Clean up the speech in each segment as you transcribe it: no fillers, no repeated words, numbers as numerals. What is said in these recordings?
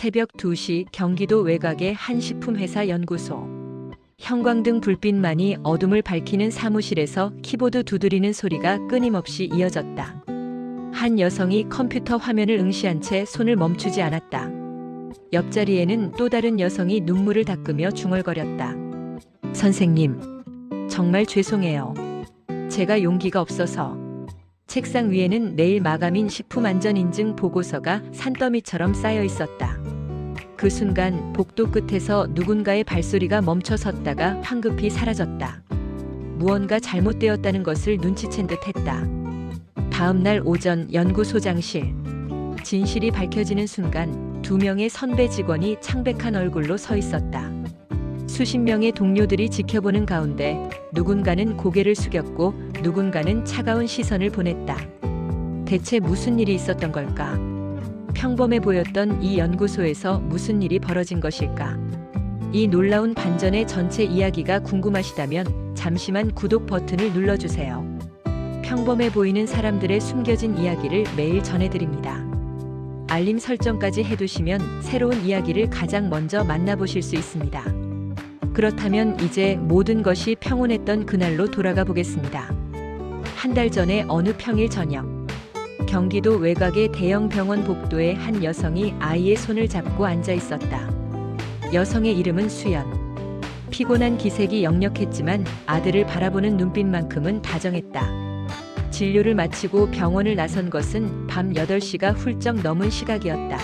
새벽 2시 경기도 외곽의 한 식품회사 연구소. 형광등 불빛만이 어둠을 밝히는 사무실에서 키보드 두드리는 소리가 끊임없이 이어졌다. 한 여성이 컴퓨터 화면을 응시한 채 손을 멈추지 않았다. 옆자리에는 또 다른 여성이 눈물을 닦으며 중얼거렸다. 선생님, 정말 죄송해요. 제가 용기가 없어서. 책상 위에는 내일 마감인 식품안전인증 보고서가 산더미처럼 쌓여 있었다. 그 순간 복도 끝에서 누군가의 발소리가 멈춰 섰다가 황급히 사라졌다. 무언가 잘못되었다는 것을 눈치챈 듯 했다. 다음 날 오전 연구소장실. 진실이 밝혀지는 순간 2명의 선배 직원이 창백한 얼굴로 서 있었다. 수십 명의 동료들이 지켜보는 가운데 누군가는 고개를 숙였고 누군가는 차가운 시선을 보냈다. 대체 무슨 일이 있었던 걸까? 평범해 보였던 이 연구소에서 무슨 일이 벌어진 것일까? 이 놀라운 반전의 전체 이야기가 궁금하시다면 잠시만 구독 버튼을 눌러주세요. 평범해 보이는 사람들의 숨겨진 이야기를 매일 전해드립니다. 알림 설정까지 해두시면 새로운 이야기를 가장 먼저 만나보실 수 있습니다. 그렇다면 이제 모든 것이 평온했던 그날로 돌아가 보겠습니다. 한 달 전에 어느 평일 저녁, 경기도 외곽의 대형 병원 복도에 한 여성이 아이의 손을 잡고 앉아 있었다. 여성의 이름은 수연. 피곤한 기색이 역력했지만 아들을 바라보는 눈빛만큼은 다정했다. 진료를 마치고 병원을 나선 것은 밤 8시가 훌쩍 넘은 시각이었다.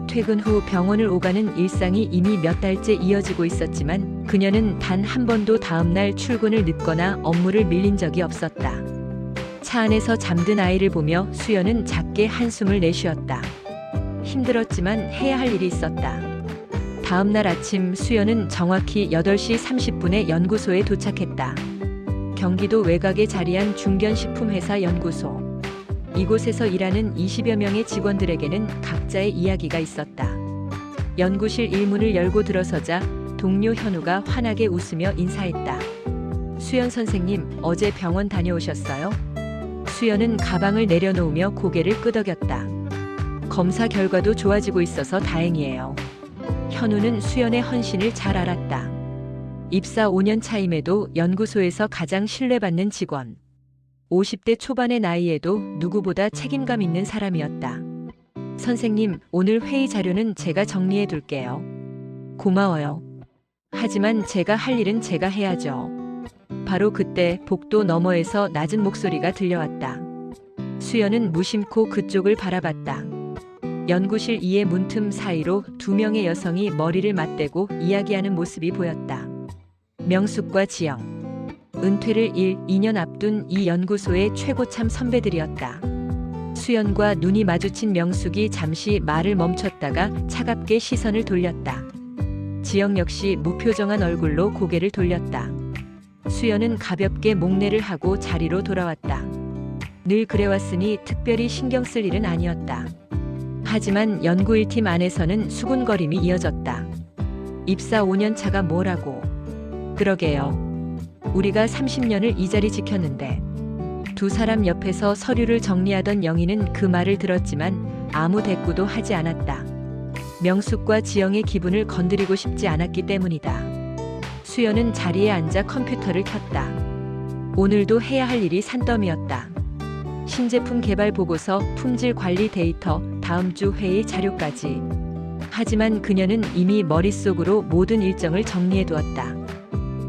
퇴근 후 병원을 오가는 일상이 이미 몇 달째 이어지고 있었지만 그녀는 단 한 번도 다음 날 출근을 늦거나 업무를 밀린 적이 없었다. 차 안에서 잠든 아이를 보며 수연은 작게 한숨을 내쉬었다. 힘들었지만 해야 할 일이 있었다. 다음 날 아침 수연은 정확히 8시 30분에 연구소에 도착했다. 경기도 외곽에 자리한 중견식품회사 연구소. 이곳에서 일하는 20여 명의 직원들에게는 각자의 이야기가 있었다. 연구실 일문을 열고 들어서자 동료 현우가 환하게 웃으며 인사했다. 수연 선생님, 어제 병원 다녀오셨어요? 수연은 가방을 내려놓으며 고개를 끄덕였다. 검사 결과도 좋아지고 있어서 다행이에요. 현우는 수연의 헌신을 잘 알았다. 입사 5년 차임에도 연구소에서 가장 신뢰받는 직원. 50대 초반의 나이에도 누구보다 책임감 있는 사람이었다. 선생님, 오늘 회의 자료는 제가 정리해 둘게요. 고마워요. 하지만 제가 할 일은 제가 해야죠. 바로 그때 복도 너머에서 낮은 목소리가 들려왔다. 수연은 무심코 그쪽을 바라봤다. 연구실 이의 문틈 사이로 2명의 여성이 머리를 맞대고 이야기하는 모습이 보였다. 명숙과 지영. 은퇴를 2년 앞둔 이 연구소의 최고참 선배들이었다. 수연과 눈이 마주친 명숙이 잠시 말을 멈췄다가 차갑게 시선을 돌렸다. 지영 역시 무표정한 얼굴로 고개를 돌렸다. 수연은 가볍게 목례를 하고 자리로 돌아왔다. 늘 그래왔으니 특별히 신경 쓸 일은 아니었다. 하지만 연구 1팀 안에서는 수군거림이 이어졌다. 입사 5년 차가 뭐라고. 그러게요. 우리가 30년을 이 자리 지켰는데. 두 사람 옆에서 서류를 정리하던 영희는 그 말을 들었지만 아무 대꾸도 하지 않았다. 명숙과 지영의 기분을 건드리고 싶지 않았기 때문이다. 수연은 자리에 앉아 컴퓨터를 켰다. 오늘도 해야 할 일이 산더미였다. 신제품 개발 보고서, 품질 관리 데이터, 다음 주 회의 자료까지. 하지만 그녀는 이미 머릿속으로 모든 일정을 정리해 두었다.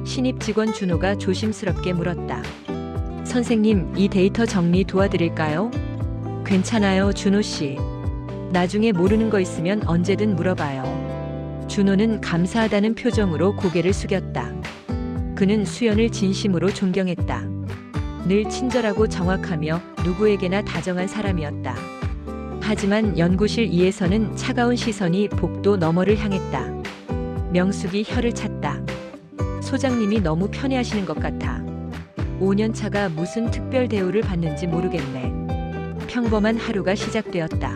신입 직원 준호가 조심스럽게 물었다. 선생님, 이 데이터 정리 도와드릴까요? 괜찮아요, 준호 씨. 나중에 모르는 거 있으면 언제든 물어봐요. 준호는 감사하다는 표정으로 고개를 숙였다. 그는 수연을 진심으로 존경했다. 늘 친절하고 정확하며 누구에게나 다정한 사람이었다. 하지만 연구실 2에서는 차가운 시선이 복도 너머를 향했다. 명숙이 혀를 찼다. 소장님이 너무 편해하시는 것 같아. 5년 차가 무슨 특별 대우를 받는지 모르겠네. 평범한 하루가 시작되었다.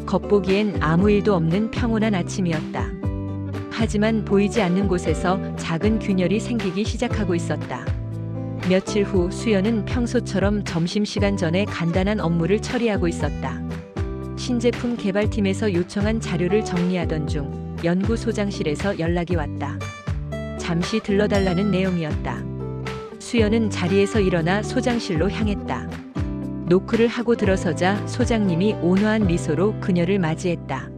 겉보기엔 아무 일도 없는 평온한 아침이었다. 하지만 보이지 않는 곳에서 작은 균열이 생기기 시작하고 있었다. 며칠 후 수연은 평소처럼 점심시간 전에 간단한 업무를 처리하고 있었다. 신제품 개발팀에서 요청한 자료를 정리하던 중 연구소장실에서 연락이 왔다. 잠시 들러달라는 내용이었다. 수연은 자리에서 일어나 소장실로 향했다. 노크를 하고 들어서자 소장님이 온화한 미소로 그녀를 맞이했다.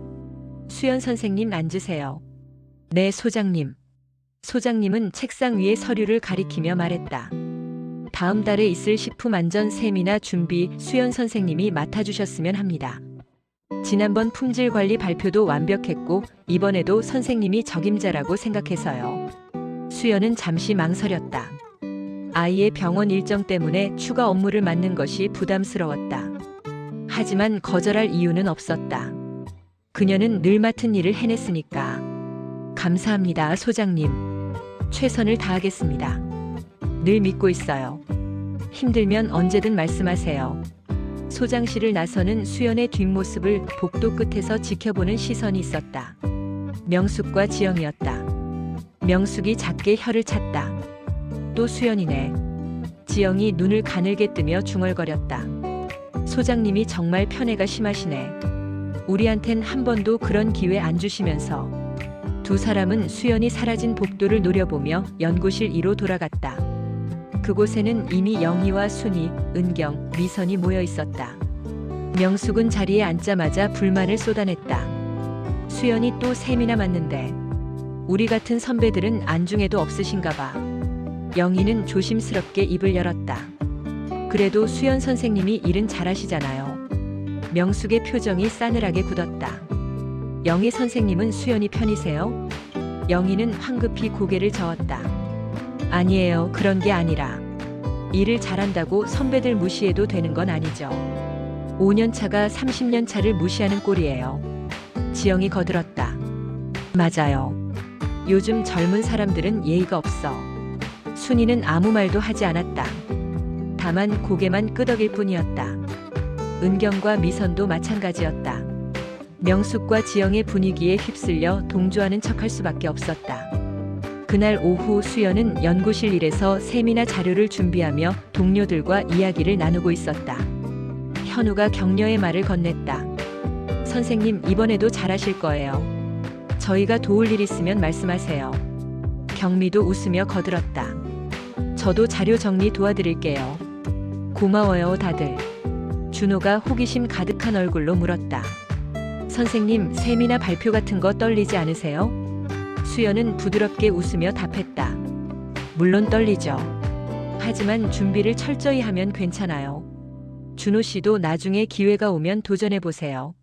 수연 선생님 앉으세요. 네, 소장님. 소장님은 책상 위에 서류를 가리키며 말했다. 다음 달에 있을 식품 안전 세미나 준비 수연 선생님이 맡아주셨으면 합니다. 지난번 품질 관리 발표도 완벽했고 이번에도 선생님이 적임자라고 생각해서요. 수연은 잠시 망설였다. 아이의 병원 일정 때문에 추가 업무를 맡는 것이 부담스러웠다. 하지만 거절할 이유는 없었다. 그녀는 늘 맡은 일을 해냈으니까. 감사합니다, 소장님. 최선을 다하겠습니다. 늘 믿고 있어요. 힘들면 언제든 말씀하세요. 소장실을 나서는 수연의 뒷모습을 복도 끝에서 지켜보는 시선이 있었다. 명숙과 지영이었다. 명숙이 작게 혀를 찼다. 또 수연이네. 지영이 눈을 가늘게 뜨며 중얼거렸다. 소장님이 정말 편애가 심하시네. 우리한텐 한 번도 그런 기회 안 주시면서. 두 사람은 수연이 사라진 복도를 노려보며 연구실 2로 돌아갔다. 그곳에는 이미 영희와 순희, 은경, 미선이 모여 있었다. 명숙은 자리에 앉자마자 불만을 쏟아냈다. 수연이 또 셈이나 맞는데 우리 같은 선배들은 안중에도 없으신가 봐. 영희는 조심스럽게 입을 열었다. 그래도 수연 선생님이 일은 잘하시잖아요. 명숙의 표정이 싸늘하게 굳었다. 영희 선생님은 수연이 편이세요? 영희는 황급히 고개를 저었다. 아니에요. 그런 게 아니라 일을 잘한다고 선배들 무시해도 되는 건 아니죠. 5년 차가 30년 차를 무시하는 꼴이에요. 지영이 거들었다. 맞아요. 요즘 젊은 사람들은 예의가 없어. 순이는 아무 말도 하지 않았다. 다만 고개만 끄덕일 뿐이었다. 은경과 미선도 마찬가지였다. 명숙과 지영의 분위기에 휩쓸려 동조하는 척할 수밖에 없었다. 그날 오후 수연은 연구실 일에서 세미나 자료를 준비하며 동료들과 이야기를 나누고 있었다. 현우가 격려의 말을 건넸다. 선생님, 이번에도 잘하실 거예요. 저희가 도울 일 있으면 말씀하세요. 경미도 웃으며 거들었다. 저도 자료 정리 도와드릴게요. 고마워요, 다들. 준호가 호기심 가득한 얼굴로 물었다. 선생님, 세미나 발표 같은 거 떨리지 않으세요? 수연은 부드럽게 웃으며 답했다. 물론 떨리죠. 하지만 준비를 철저히 하면 괜찮아요. 준호 씨도 나중에 기회가 오면 도전해보세요.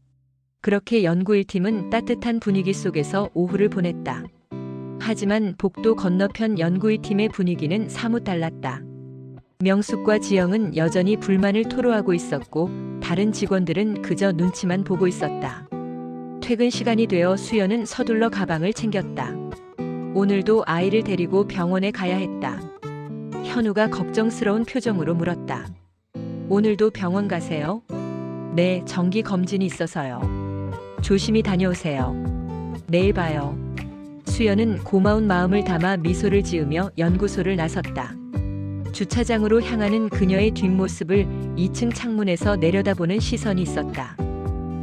그렇게 연구 1팀은 따뜻한 분위기 속에서 오후를 보냈다. 하지만 복도 건너편 연구 2팀의 분위기는 사뭇 달랐다. 명숙과 지영은 여전히 불만을 토로하고 있었고 다른 직원들은 그저 눈치만 보고 있었다. 퇴근 시간이 되어 수연은 서둘러 가방을 챙겼다. 오늘도 아이를 데리고 병원에 가야 했다. 현우가 걱정스러운 표정으로 물었다. 오늘도 병원 가세요? 네, 정기 검진이 있어서요. 조심히 다녀오세요. 내일 봐요. 수연은 고마운 마음을 담아 미소를 지으며 연구소를 나섰다. 주차장으로 향하는 그녀의 뒷모습을 2층 창문에서 내려다보는 시선이 있었다.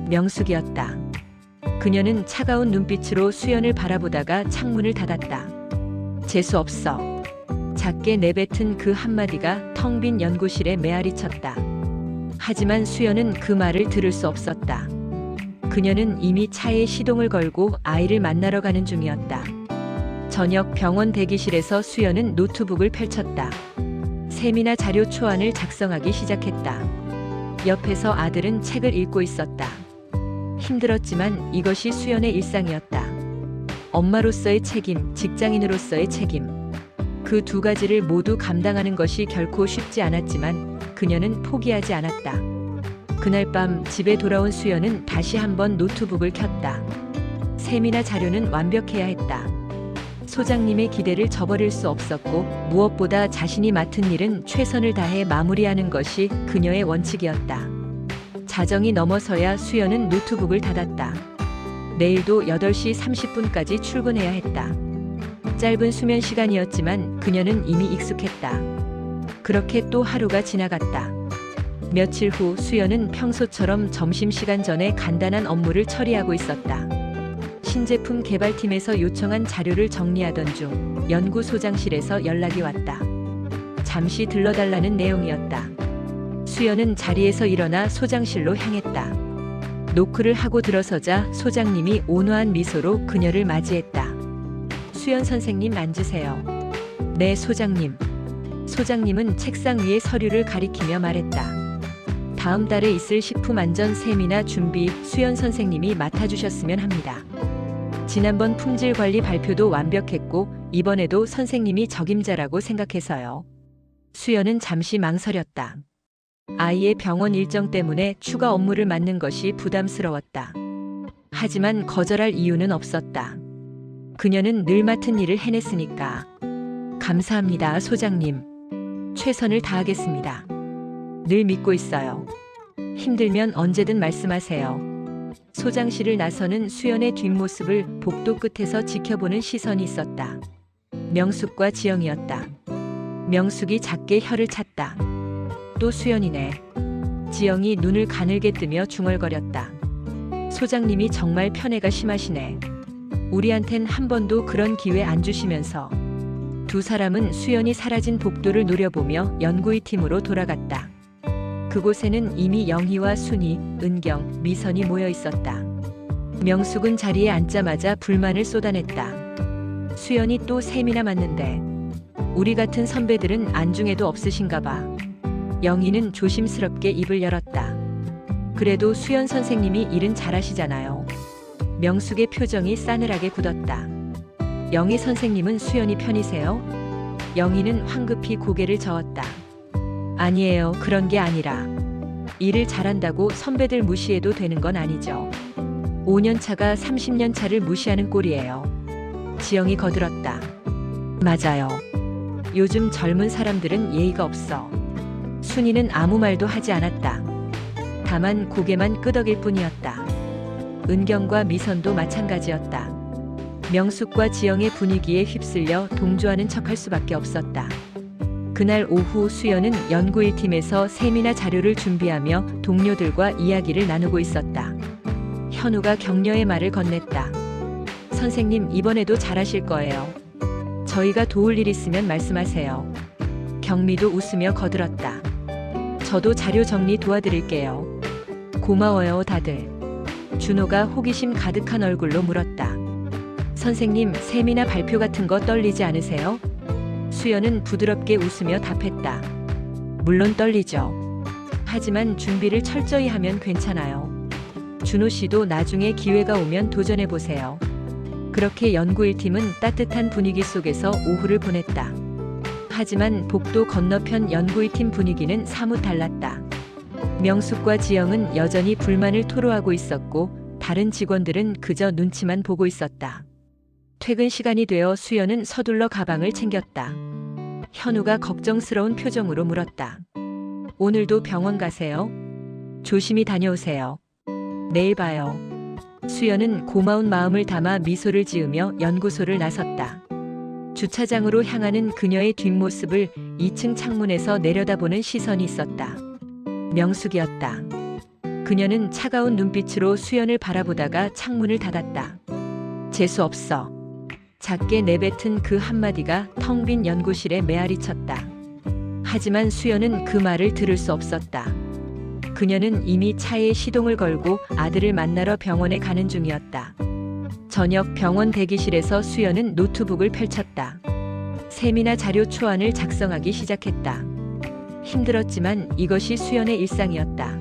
명숙이었다. 그녀는 차가운 눈빛으로 수연을 바라보다가 창문을 닫았다. 재수 없어. 작게 내뱉은 그 한마디가 텅 빈 연구실에 메아리 쳤다. 하지만 수연은 그 말을 들을 수 없었다. 그녀는 이미 차에 시동을 걸고 아이를 만나러 가는 중이었다. 저녁 병원 대기실에서 수연은 노트북을 펼쳤다. 세미나 자료 초안을 작성하기 시작했다. 옆에서 아들은 책을 읽고 있었다. 힘들었지만 이것이 수연의 일상이었다. 엄마로서의 책임, 직장인으로서의 책임. 그 두 가지를 모두 감당하는 것이 결코 쉽지 않았지만 그녀는 포기하지 않았다. 그날 밤 집에 돌아온 수연은 다시 한번 노트북을 켰다. 세미나 자료는 완벽해야 했다. 소장님의 기대를 저버릴 수 없었고 무엇보다 자신이 맡은 일은 최선을 다해 마무리하는 것이 그녀의 원칙이었다. 자정이 넘어서야 수연은 노트북을 닫았다. 내일도 8시 30분까지 출근해야 했다. 짧은 수면 시간이었지만 그녀는 이미 익숙했다. 그렇게 또 하루가 지나갔다. 며칠 후 수연은 평소처럼 점심시간 전에 간단한 업무를 처리하고 있었다. 신제품 개발팀에서 요청한 자료를 정리하던 중 연구소장실에서 연락이 왔다. 잠시 들러달라는 내용이었다. 수연은 자리에서 일어나 소장실로 향했다. 노크를 하고 들어서자 소장님이 온화한 미소로 그녀를 맞이했다. 수연 선생님 앉으세요. 네, 소장님. 소장님은 책상 위에 서류를 가리키며 말했다. 다음 달에 있을 식품안전 세미나 준비 수연 선생님이 맡아주셨으면 합니다. 지난번 품질관리 발표도 완벽했고 이번에도 선생님이 적임자라고 생각해서요. 수연은 잠시 망설였다. 아이의 병원 일정 때문에 추가 업무를 맡는 것이 부담스러웠다. 하지만 거절할 이유는 없었다. 그녀는 늘 맡은 일을 해냈으니까. 감사합니다, 소장님. 최선을 다하겠습니다. 늘 믿고 있어요. 힘들면 언제든 말씀하세요. 소장실을 나서는 수연의 뒷모습을 복도 끝에서 지켜보는 시선이 있었다. 명숙과 지영이었다. 명숙이 작게 혀를 찼다. 또 수연이네. 지영이 눈을 가늘게 뜨며 중얼거렸다. 소장님이 정말 편애가 심하시네. 우리한텐 한 번도 그런 기회 안 주시면서. 두 사람은 수연이 사라진 복도를 노려보며 연구의 팀으로 돌아갔다. 그곳에는 이미 영희와 순희, 은경, 미선이 모여 있었다. 명숙은 자리에 앉자마자 불만을 쏟아냈다. 수연이 또 셈이나 맞는데 우리 같은 선배들은 안중에도 없으신가 봐. 영희는 조심스럽게 입을 열었다. 그래도 수연 선생님이 일은 잘하시잖아요. 명숙의 표정이 싸늘하게 굳었다. 영희 선생님은 수연이 편이세요? 영희는 황급히 고개를 저었다. 아니에요. 그런 게 아니라 일을 잘한다고 선배들 무시해도 되는 건 아니죠. 5년 차가 30년 차를 무시하는 꼴이에요. 지영이 거들었다. 맞아요. 요즘 젊은 사람들은 예의가 없어. 순이는 아무 말도 하지 않았다. 다만 고개만 끄덕일 뿐이었다. 은경과 미선도 마찬가지였다. 명숙과 지영의 분위기에 휩쓸려 동조하는 척할 수밖에 없었다. 그날 오후 수연은 연구 1팀에서 세미나 자료를 준비하며 동료들과 이야기를 나누고 있었다. 현우가 격려의 말을 건넸다. 선생님, 이번에도 잘하실 거예요. 저희가 도울 일 있으면 말씀하세요. 경미도 웃으며 거들었다. 저도 자료 정리 도와드릴게요. 고마워요, 다들. 준호가 호기심 가득한 얼굴로 물었다. 선생님, 세미나 발표 같은 거 떨리지 않으세요? 수연은 부드럽게 웃으며 답했다. 물론 떨리죠. 하지만 준비를 철저히 하면 괜찮아요. 준호 씨도 나중에 기회가 오면 도전해보세요. 그렇게 연구 1팀은 따뜻한 분위기 속에서 오후를 보냈다. 하지만 복도 건너편 연구 2팀 분위기는 사뭇 달랐다. 명숙과 지영은 여전히 불만을 토로하고 있었고 다른 직원들은 그저 눈치만 보고 있었다. 퇴근 시간이 되어 수연은 서둘러 가방을 챙겼다. 현우가 걱정스러운 표정으로 물었다. 오늘도 병원 가세요? 조심히 다녀오세요. 내일 봐요. 수연은 고마운 마음을 담아 미소를 지으며 연구소를 나섰다. 주차장으로 향하는 그녀의 뒷모습을 2층 창문에서 내려다보는 시선이 있었다. 명숙이었다. 그녀는 차가운 눈빛으로 수연을 바라보다가 창문을 닫았다. 재수 없어. 작게 내뱉은 그 한마디가 텅 빈 연구실에 메아리 쳤다. 하지만 수연은 그 말을 들을 수 없었다. 그녀는 이미 차에 시동을 걸고 아들을 만나러 병원에 가는 중이었다. 저녁 병원 대기실에서 수연은 노트북을 펼쳤다. 세미나 자료 초안을 작성하기 시작했다. 힘들었지만 이것이 수연의 일상이었다.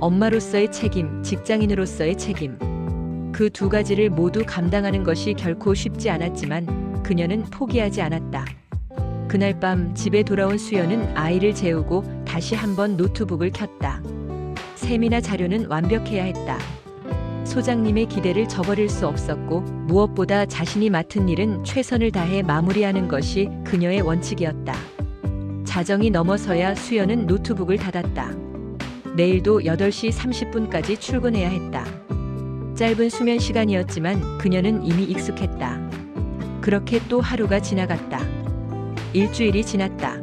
엄마로서의 책임, 직장인으로서의 책임. 그 두 가지를 모두 감당하는 것이 결코 쉽지 않았지만 그녀는 포기하지 않았다. 그날 밤 집에 돌아온 수연은 아이를 재우고 다시 한번 노트북을 켰다. 세미나 자료는 완벽해야 했다. 소장님의 기대를 저버릴 수 없었고 무엇보다 자신이 맡은 일은 최선을 다해 마무리하는 것이 그녀의 원칙이었다. 자정이 넘어서야 수연은 노트북을 닫았다. 내일도 8시 30분까지 출근해야 했다. 짧은 수면 시간이었지만 그녀는 이미 익숙했다. 그렇게 또 하루가 지나갔다. 일주일이 지났다.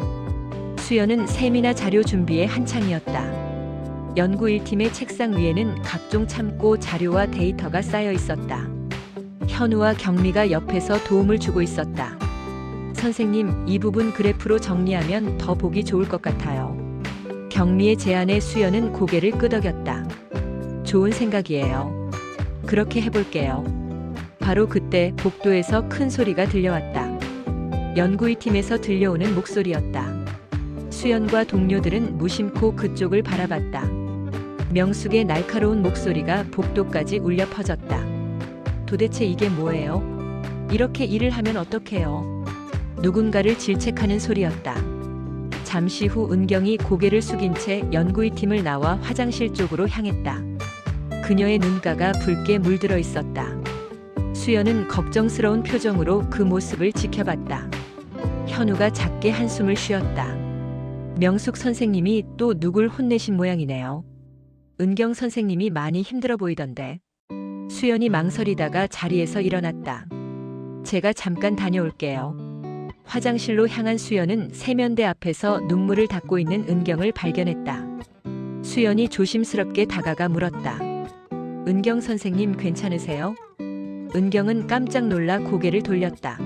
수연은 세미나 자료 준비에 한창이었다. 연구 1팀의 책상 위에는 각종 참고 자료와 데이터가 쌓여 있었다. 현우와 경미가 옆에서 도움을 주고 있었다. 선생님, 이 부분 그래프로 정리하면 더 보기 좋을 것 같아요. 경미의 제안에 수연은 고개를 끄덕였다. 좋은 생각이에요. 그렇게 해볼게요. 바로 그때 복도에서 큰 소리가 들려왔다. 연구위 팀에서 들려오는 목소리였다. 수연과 동료들은 무심코 그쪽을 바라봤다. 명숙의 날카로운 목소리가 복도까지 울려 퍼졌다. 도대체 이게 뭐예요? 이렇게 일을 하면 어떡해요? 누군가를 질책하는 소리였다. 잠시 후 은경이 고개를 숙인 채 연구위 팀을 나와 화장실 쪽으로 향했다. 그녀의 눈가가 붉게 물들어 있었다. 수연은 걱정스러운 표정으로 그 모습을 지켜봤다. 현우가 작게 한숨을 쉬었다. 명숙 선생님이 또 누굴 혼내신 모양이네요. 은경 선생님이 많이 힘들어 보이던데. 수연이 망설이다가 자리에서 일어났다. 제가 잠깐 다녀올게요. 화장실로 향한 수연은 세면대 앞에서 눈물을 닦고 있는 은경을 발견했다. 수연이 조심스럽게 다가가 물었다. 은경 선생님 괜찮으세요? 은경은 깜짝 놀라 고개를 돌렸다.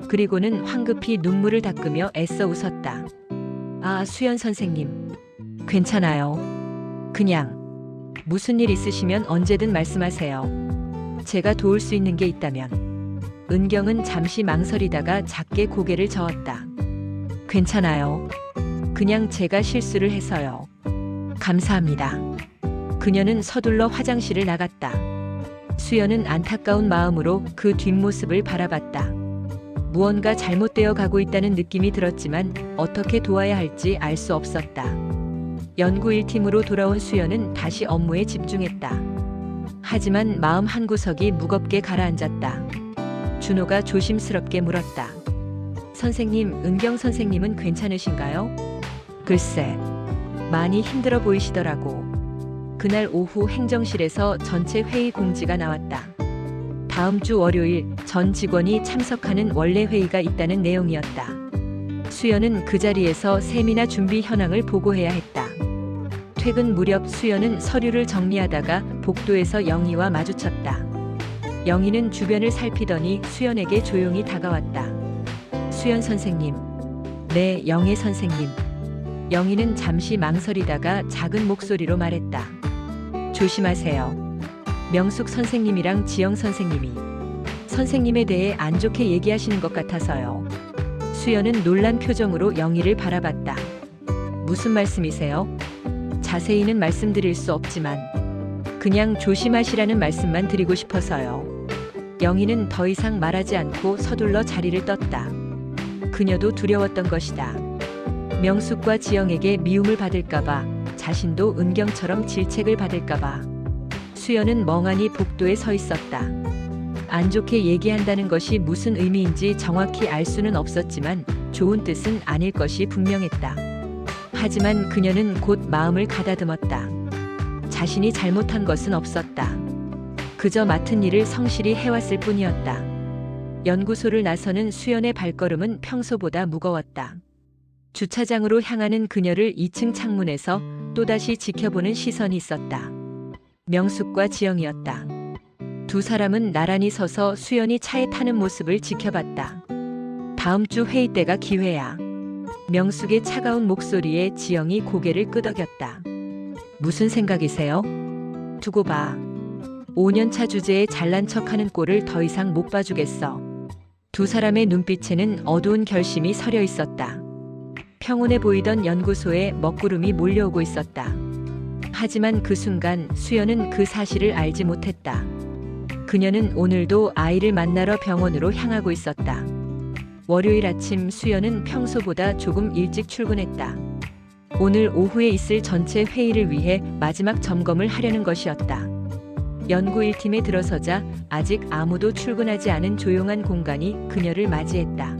그리고는 황급히 눈물을 닦으며 애써 웃었다. 아, 수연 선생님. 괜찮아요. 그냥 무슨 일 있으시면 언제든 말씀하세요. 제가 도울 수 있는 게 있다면. 은경은 잠시 망설이다가 작게 고개를 저었다. 괜찮아요. 그냥 제가 실수를 해서요. 감사합니다. 그녀는 서둘러 화장실을 나갔다. 수연은 안타까운 마음으로 그 뒷모습을 바라봤다. 무언가 잘못되어 가고 있다는 느낌이 들었지만 어떻게 도와야 할지 알 수 없었다. 연구 1팀으로 돌아온 수연은 다시 업무에 집중했다. 하지만 마음 한구석이 무겁게 가라앉았다. 준호가 조심스럽게 물었다. 선생님, 은경 선생님은 괜찮으신가요? 글쎄, 많이 힘들어 보이시더라고. 그날 오후 행정실에서 전체 회의 공지가 나왔다. 다음 주 월요일 전 직원이 참석하는 원래 회의가 있다는 내용이었다. 수연은 그 자리에서 세미나 준비 현황을 보고해야 했다. 퇴근 무렵 수연은 서류를 정리하다가 복도에서 영희와 마주쳤다. 영희는 주변을 살피더니 수연에게 조용히 다가왔다. 수연 선생님. 네, 영애 선생님. 영희는 잠시 망설이다가 작은 목소리로 말했다. 조심하세요. 명숙 선생님이랑 지영 선생님이 선생님에 대해 안 좋게 얘기하시는 것 같아서요. 수연은 놀란 표정으로 영희를 바라봤다. 무슨 말씀이세요? 자세히는 말씀드릴 수 없지만 그냥 조심하시라는 말씀만 드리고 싶어서요. 영희는 더 이상 말하지 않고 서둘러 자리를 떴다. 그녀도 두려웠던 것이다. 명숙과 지영에게 미움을 받을까봐, 자신도 은경처럼 질책을 받을까봐. 수연은 멍하니 복도에 서 있었다. 안 좋게 얘기한다는 것이 무슨 의미인지 정확히 알 수는 없었지만 좋은 뜻은 아닐 것이 분명했다. 하지만 그녀는 곧 마음을 가다듬었다. 자신이 잘못한 것은 없었다. 그저 맡은 일을 성실히 해왔을 뿐이었다. 연구소를 나서는 수연의 발걸음은 평소보다 무거웠다. 주차장으로 향하는 그녀를 2층 창문에서 또다시 지켜보는 시선이 있었다. 명숙과 지영이었다. 두 사람은 나란히 서서 수연이 차에 타는 모습을 지켜봤다. 다음 주 회의 때가 기회야. 명숙의 차가운 목소리에 지영이 고개를 끄덕였다. 무슨 생각이세요? 두고 봐. 5년차 주제에 잘난 척하는 꼴을 더 이상 못 봐주겠어. 두 사람의 눈빛에는 어두운 결심이 서려 있었다. 평온해 보이던 연구소에 먹구름이 몰려오고 있었다. 하지만 그 순간 수연은 그 사실을 알지 못했다. 그녀는 오늘도 아이를 만나러 병원으로 향하고 있었다. 월요일 아침 수연은 평소보다 조금 일찍 출근했다. 오늘 오후에 있을 전체 회의를 위해 마지막 점검을 하려는 것이었다. 연구 1팀에 들어서자 아직 아무도 출근하지 않은 조용한 공간이 그녀를 맞이했다.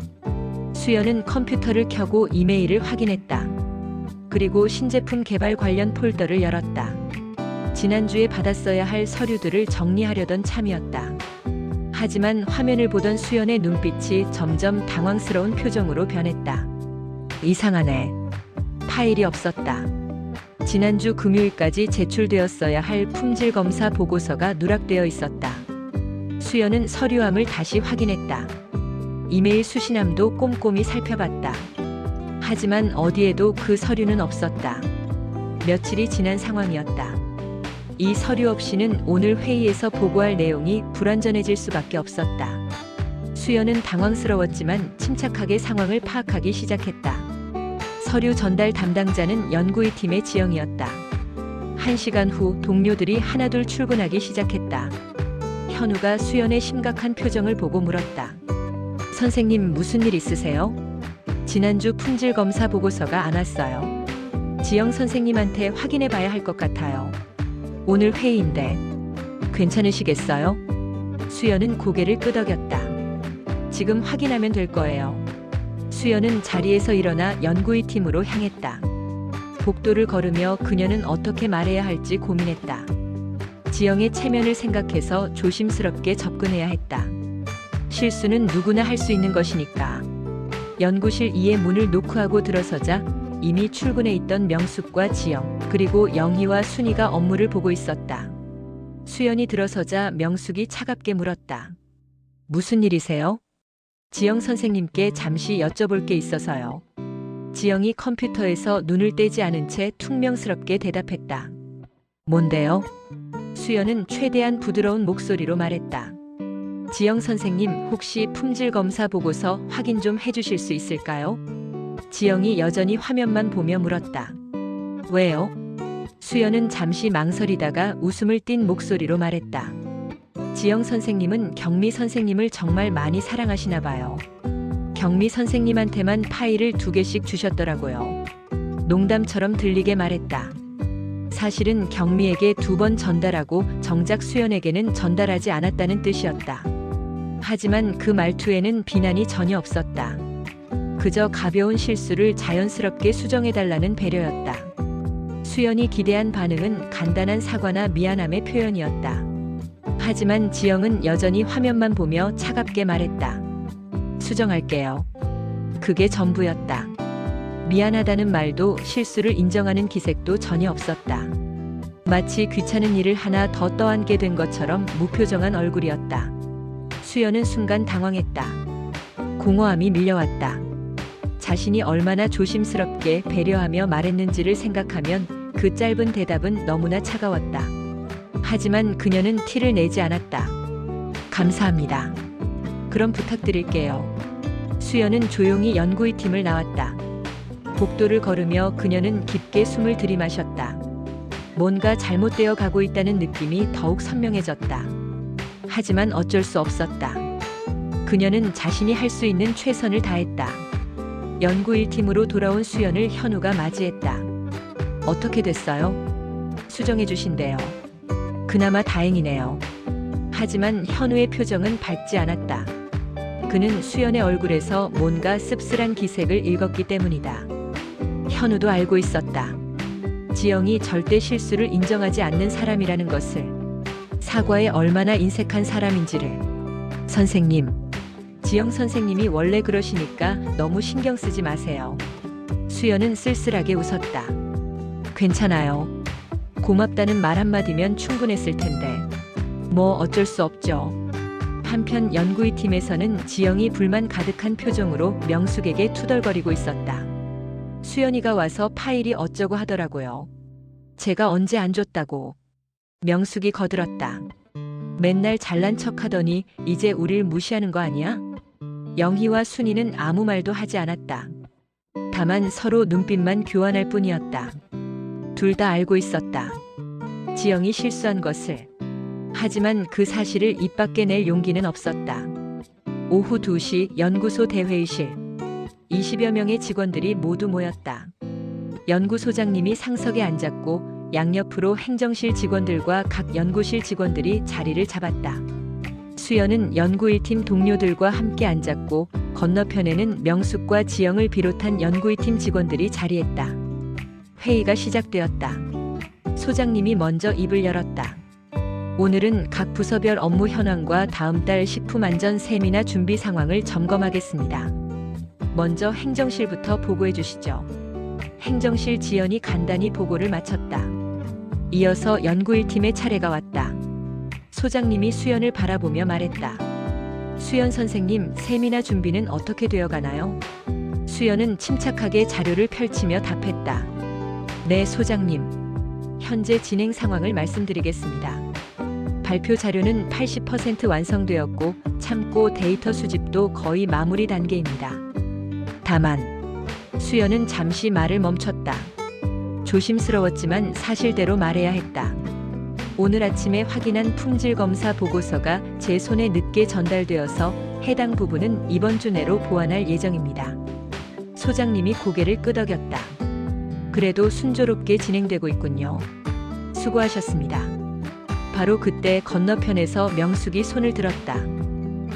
수연은 컴퓨터를 켜고 이메일을 확인했다. 그리고 신제품 개발 관련 폴더를 열었다. 지난주에 받았어야 할 서류들을 정리하려던 참이었다. 하지만 화면을 보던 수연의 눈빛이 점점 당황스러운 표정으로 변했다. 이상하네. 파일이 없었다. 지난주 금요일까지 제출되었어야 할 품질 검사 보고서가 누락되어 있었다. 수연은 서류함을 다시 확인했다. 이메일 수신함도 꼼꼼히 살펴봤다. 하지만 어디에도 그 서류는 없었다. 며칠이 지난 상황이었다. 이 서류 없이는 오늘 회의에서 보고할 내용이 불완전해질 수밖에 없었다. 수연은 당황스러웠지만 침착하게 상황을 파악하기 시작했다. 서류 전달 담당자는 연구위 팀의 지영이었다. 1시간 후 동료들이 하나둘 출근하기 시작했다. 현우가 수연의 심각한 표정을 보고 물었다. 선생님, 무슨 일 있으세요? 지난주 품질 검사 보고서가 안 왔어요. 지영 선생님한테 확인해 봐야 할 것 같아요. 오늘 회의인데 괜찮으시겠어요? 수연은 고개를 끄덕였다. 지금 확인하면 될 거예요. 수연은 자리에서 일어나 연구위 팀으로 향했다. 복도를 걸으며 그녀는 어떻게 말해야 할지 고민했다. 지영의 체면을 생각해서 조심스럽게 접근해야 했다. 실수는 누구나 할 수 있는 것이니까. 연구실 2의 문을 노크하고 들어서자 이미 출근해 있던 명숙과 지영, 그리고 영희와 순이가 업무를 보고 있었다. 수연이 들어서자 명숙이 차갑게 물었다. 무슨 일이세요? 지영 선생님께 잠시 여쭤볼 게 있어서요. 지영이 컴퓨터에서 눈을 떼지 않은 채 퉁명스럽게 대답했다. 뭔데요? 수연은 최대한 부드러운 목소리로 말했다. 지영 선생님, 혹시 품질 검사 보고서 확인 좀 해주실 수 있을까요? 지영이 여전히 화면만 보며 물었다. 왜요? 수연은 잠시 망설이다가 웃음을 띤 목소리로 말했다. 지영 선생님은 경미 선생님을 정말 많이 사랑하시나 봐요. 경미 선생님한테만 파일을 2개씩 주셨더라고요. 농담처럼 들리게 말했다. 사실은 경미에게 2번 전달하고 정작 수연에게는 전달하지 않았다는 뜻이었다. 하지만 그 말투에는 비난이 전혀 없었다. 그저 가벼운 실수를 자연스럽게 수정해달라는 배려였다. 수연이 기대한 반응은 간단한 사과나 미안함의 표현이었다. 하지만 지영은 여전히 화면만 보며 차갑게 말했다. 수정할게요. 그게 전부였다. 미안하다는 말도 실수를 인정하는 기색도 전혀 없었다. 마치 귀찮은 일을 하나 더 떠안게 된 것처럼 무표정한 얼굴이었다. 수연은 순간 당황했다. 공허함이 밀려왔다. 자신이 얼마나 조심스럽게 배려하며 말했는지를 생각하면 그 짧은 대답은 너무나 차가웠다. 하지만 그녀는 티를 내지 않았다. 감사합니다. 그럼 부탁드릴게요. 수연은 조용히 연구위 팀을 나왔다. 복도를 걸으며 그녀는 깊게 숨을 들이마셨다. 뭔가 잘못되어 가고 있다는 느낌이 더욱 선명해졌다. 하지만 어쩔 수 없었다. 그녀는 자신이 할 수 있는 최선을 다했다. 연구 1팀으로 돌아온 수연을 현우가 맞이했다. 어떻게 됐어요? 수정해 주신대요. 그나마 다행이네요. 하지만 현우의 표정은 밝지 않았다. 그는 수연의 얼굴에서 뭔가 씁쓸한 기색을 읽었기 때문이다. 현우도 알고 있었다. 지영이 절대 실수를 인정하지 않는 사람이라는 것을, 사과에 얼마나 인색한 사람인지를. 선생님, 지영 선생님이 원래 그러시니까 너무 신경 쓰지 마세요. 수연은 쓸쓸하게 웃었다. 괜찮아요. 고맙다는 말 한마디면 충분했을 텐데. 뭐 어쩔 수 없죠. 한편 연구위 팀에서는 지영이 불만 가득한 표정으로 명숙에게 투덜거리고 있었다. 수연이가 와서 파일이 어쩌고 하더라고요. 제가 언제 안 줬다고. 명숙이 거들었다. 맨날 잘난 척하더니 이제 우릴 무시하는 거 아니야? 영희와 순이는 아무 말도 하지 않았다. 다만 서로 눈빛만 교환할 뿐이었다. 둘 다 알고 있었다. 지영이 실수한 것을. 하지만 그 사실을 입 밖에 낼 용기는 없었다. 오후 2시 연구소 대회의실. 20여 명의 직원들이 모두 모였다. 연구소장님이 상석에 앉았고 양옆으로 행정실 직원들과 각 연구실 직원들이 자리를 잡았다. 수연은 연구 1팀 동료들과 함께 앉았고 건너편에는 명숙과 지영을 비롯한 연구 2팀 직원들이 자리했다. 회의가 시작되었다. 소장님이 먼저 입을 열었다. 오늘은 각 부서별 업무 현황과 다음 달 식품 안전 세미나 준비 상황을 점검하겠습니다. 먼저 행정실부터 보고해 주시죠. 행정실 지연이 간단히 보고를 마쳤다. 이어서 연구 1팀의 차례가 왔다. 소장님이 수연을 바라보며 말했다. 수연 선생님, 세미나 준비는 어떻게 되어 가나요? 수연은 침착하게 자료를 펼치며 답했다. 네, 소장님. 현재 진행 상황을 말씀드리겠습니다. 발표 자료는 80% 완성되었고 참고 데이터 수집도 거의 마무리 단계입니다. 다만 수연은 잠시 말을 멈췄다. 조심스러웠지만 사실대로 말해야 했다. 오늘 아침에 확인한 품질 검사 보고서가 제 손에 늦게 전달되어서 해당 부분은 이번 주 내로 보완할 예정입니다. 소장님이 고개를 끄덕였다. 그래도 순조롭게 진행되고 있군요. 수고하셨습니다. 바로 그때 건너편에서 명숙이 손을 들었다.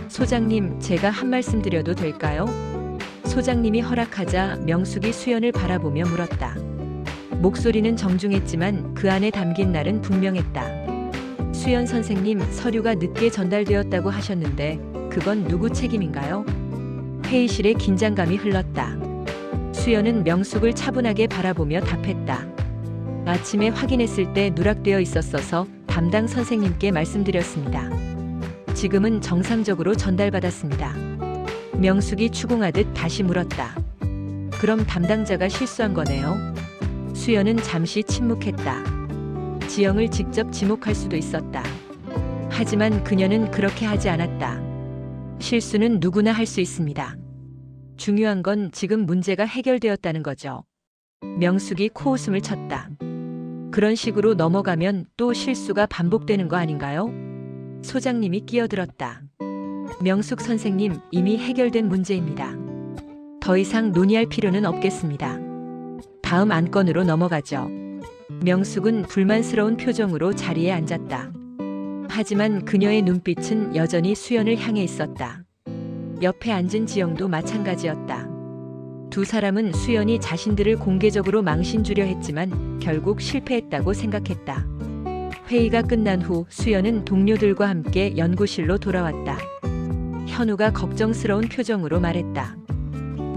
소장님, 제가 한 말씀 드려도 될까요? 소장님이 허락하자 명숙이 수연을 바라보며 물었다. 목소리는 정중했지만 그 안에 담긴 날은 분명했다. 수연 선생님, 서류가 늦게 전달되었다고 하셨는데 그건 누구 책임인가요? 회의실에 긴장감이 흘렀다. 수연은 명숙을 차분하게 바라보며 답했다. 아침에 확인했을 때 누락되어 있었어서 담당 선생님께 말씀드렸습니다. 지금은 정상적으로 전달받았습니다. 명숙이 추궁하듯 다시 물었다. 그럼 담당자가 실수한 거네요? 수연은 잠시 침묵했다. 지영을 직접 지목할 수도 있었다. 하지만 그녀는 그렇게 하지 않았다. 실수는 누구나 할 수 있습니다. 중요한 건 지금 문제가 해결되었다는 거죠. 명숙이 코웃음을 쳤다. 그런 식으로 넘어가면 또 실수가 반복되는 거 아닌가요? 소장님이 끼어들었다. 명숙 선생님, 이미 해결된 문제입니다. 더 이상 논의할 필요는 없겠습니다. 다음 안건으로 넘어가죠. 명숙은 불만스러운 표정으로 자리에 앉았다. 하지만 그녀의 눈빛은 여전히 수연을 향해 있었다. 옆에 앉은 지영도 마찬가지였다. 두 사람은 수연이 자신들을 공개적으로 망신 주려 했지만 결국 실패했다고 생각했다. 회의가 끝난 후 수연은 동료들과 함께 연구실로 돌아왔다. 현우가 걱정스러운 표정으로 말했다.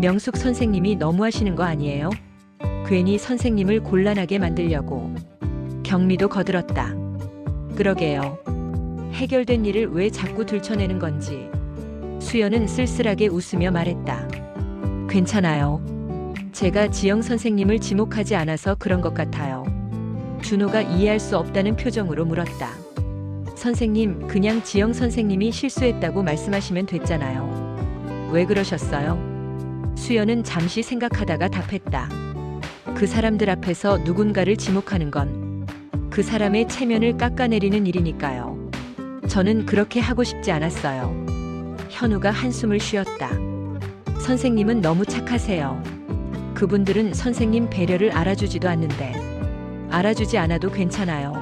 명숙 선생님이 너무하시는 거 아니에요? 괜히 선생님을 곤란하게 만들려고. 경미도 거들었다. 그러게요. 해결된 일을 왜 자꾸 들춰내는 건지. 수연은 쓸쓸하게 웃으며 말했다. 괜찮아요. 제가 지영 선생님을 지목하지 않아서 그런 것 같아요. 준호가 이해할 수 없다는 표정으로 물었다. 선생님, 그냥 지영 선생님이 실수했다고 말씀하시면 됐잖아요. 왜 그러셨어요? 수연은 잠시 생각하다가 답했다. 그 사람들 앞에서 누군가를 지목하는 건 그 사람의 체면을 깎아내리는 일이니까요. 저는 그렇게 하고 싶지 않았어요. 현우가 한숨을 쉬었다. 선생님은 너무 착하세요. 그분들은 선생님 배려를 알아주지도 않는데. 알아주지 않아도 괜찮아요.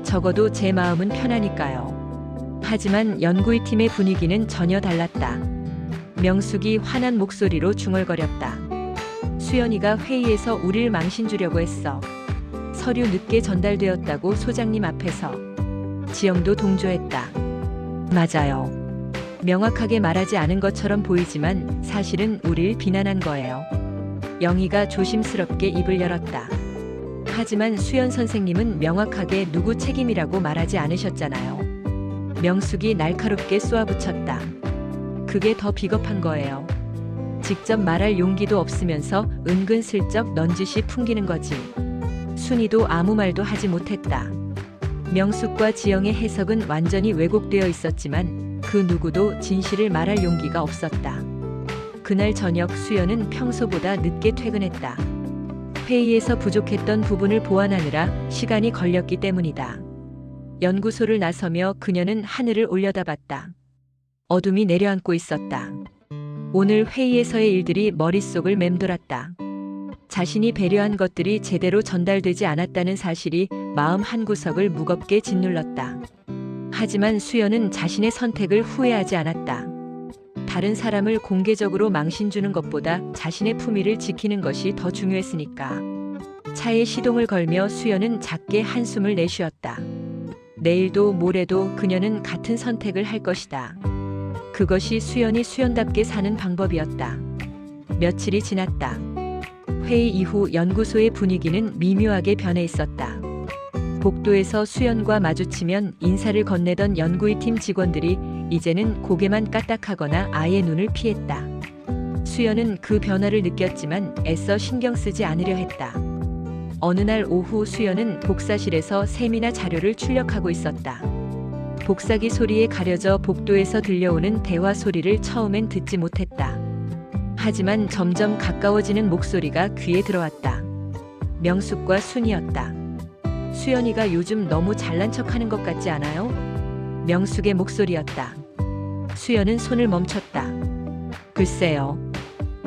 적어도 제 마음은 편하니까요. 하지만 연구위 팀의 분위기는 전혀 달랐다. 명숙이 화난 목소리로 중얼거렸다. 수연이가 회의에서 우릴 망신 주려고 했어. 서류 늦게 전달되었다고 소장님 앞에서. 지영도 동조했다. 맞아요. 명확하게 말하지 않은 것처럼 보이지만 사실은 우릴 비난한 거예요. 영희가 조심스럽게 입을 열었다. 하지만 수연 선생님은 명확하게 누구 책임이라고 말하지 않으셨잖아요. 명숙이 날카롭게 쏘아붙였다. 그게 더 비겁한 거예요. 직접 말할 용기도 없으면서 은근슬쩍 넌지시 풍기는 거지. 순이도 아무 말도 하지 못했다. 명숙과 지영의 해석은 완전히 왜곡되어 있었지만 그 누구도 진실을 말할 용기가 없었다. 그날 저녁 수연은 평소보다 늦게 퇴근했다. 회의에서 부족했던 부분을 보완하느라 시간이 걸렸기 때문이다. 연구소를 나서며 그녀는 하늘을 올려다봤다. 어둠이 내려앉고 있었다. 오늘 회의에서의 일들이 머릿속을 맴돌았다. 자신이 배려한 것들이 제대로 전달되지 않았다는 사실이 마음 한구석을 무겁게 짓눌렀다. 하지만 수연은 자신의 선택을 후회하지 않았다. 다른 사람을 공개적으로 망신 주는 것보다 자신의 품위를 지키는 것이 더 중요했으니까. 차에 시동을 걸며 수연은 작게 한숨을 내쉬었다. 내일도 모레도 그녀는 같은 선택을 할 것이다. 그것이 수연이 수연답게 사는 방법이었다. 며칠이 지났다. 회의 이후 연구소의 분위기는 미묘하게 변해 있었다. 복도에서 수연과 마주치면 인사를 건네던 연구위팀 직원들이 이제는 고개만 까딱하거나 아예 눈을 피했다. 수연은 그 변화를 느꼈지만 애써 신경 쓰지 않으려 했다. 어느 날 오후 수연은 복사실에서 셈이나 자료를 출력하고 있었다. 복사기 소리에 가려져 복도에서 들려오는 대화 소리를 처음엔 듣지 못했다. 하지만 점점 가까워지는 목소리가 귀에 들어왔다. 명숙과 순이었다. 수연이가 요즘 너무 잘난 척하는 것 같지 않아요? 명숙의 목소리였다. 수연은 손을 멈췄다. 글쎄요.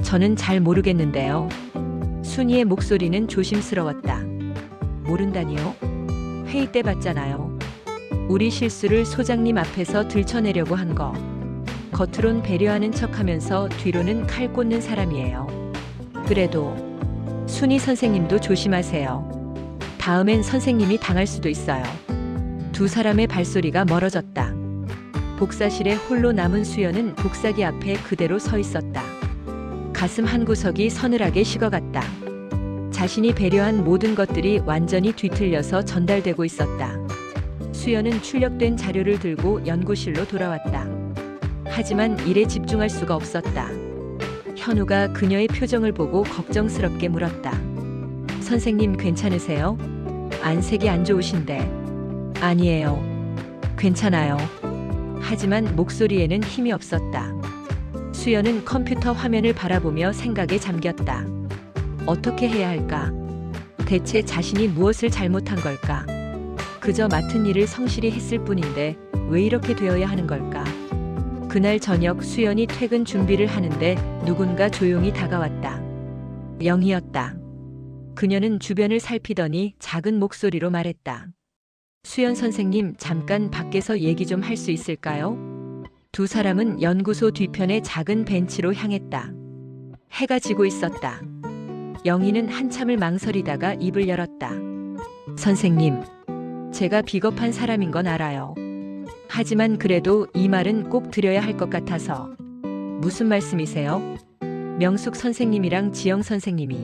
저는 잘 모르겠는데요. 순이의 목소리는 조심스러웠다. 모른다니요? 회의 때 봤잖아요. 우리 실수를 소장님 앞에서 들춰내려고 한 거. 겉으론 배려하는 척하면서 뒤로는 칼 꽂는 사람이에요. 그래도 순이 선생님도 조심하세요. 다음엔 선생님이 당할 수도 있어요. 두 사람의 발소리가 멀어졌다. 복사실에 홀로 남은 수연은 복사기 앞에 그대로 서 있었다. 가슴 한구석이 서늘하게 식어갔다. 자신이 배려한 모든 것들이 완전히 뒤틀려서 전달되고 있었다. 수연은 출력된 자료를 들고 연구실로 돌아왔다. 하지만 일에 집중할 수가 없었다. 현우가 그녀의 표정을 보고 걱정스럽게 물었다. 선생님 괜찮으세요? 안색이 안 좋으신데. 아니에요. 괜찮아요. 하지만 목소리에는 힘이 없었다. 수연은 컴퓨터 화면을 바라보며 생각에 잠겼다. 어떻게 해야 할까? 대체 자신이 무엇을 잘못한 걸까? 그저 맡은 일을 성실히 했을 뿐인데 왜 이렇게 되어야 하는 걸까? 그날 저녁 수연이 퇴근 준비를 하는데 누군가 조용히 다가왔다. 영희였다. 그녀는 주변을 살피더니 작은 목소리로 말했다. 수연 선생님, 잠깐 밖에서 얘기 좀 할 수 있을까요? 두 사람은 연구소 뒤편의 작은 벤치로 향했다. 해가 지고 있었다. 영희는 한참을 망설이다가 입을 열었다. 선생님, 제가 비겁한 사람인 건 알아요. 하지만 그래도 이 말은 꼭 드려야 할 것 같아서. 무슨 말씀이세요? 명숙 선생님이랑 지영 선생님이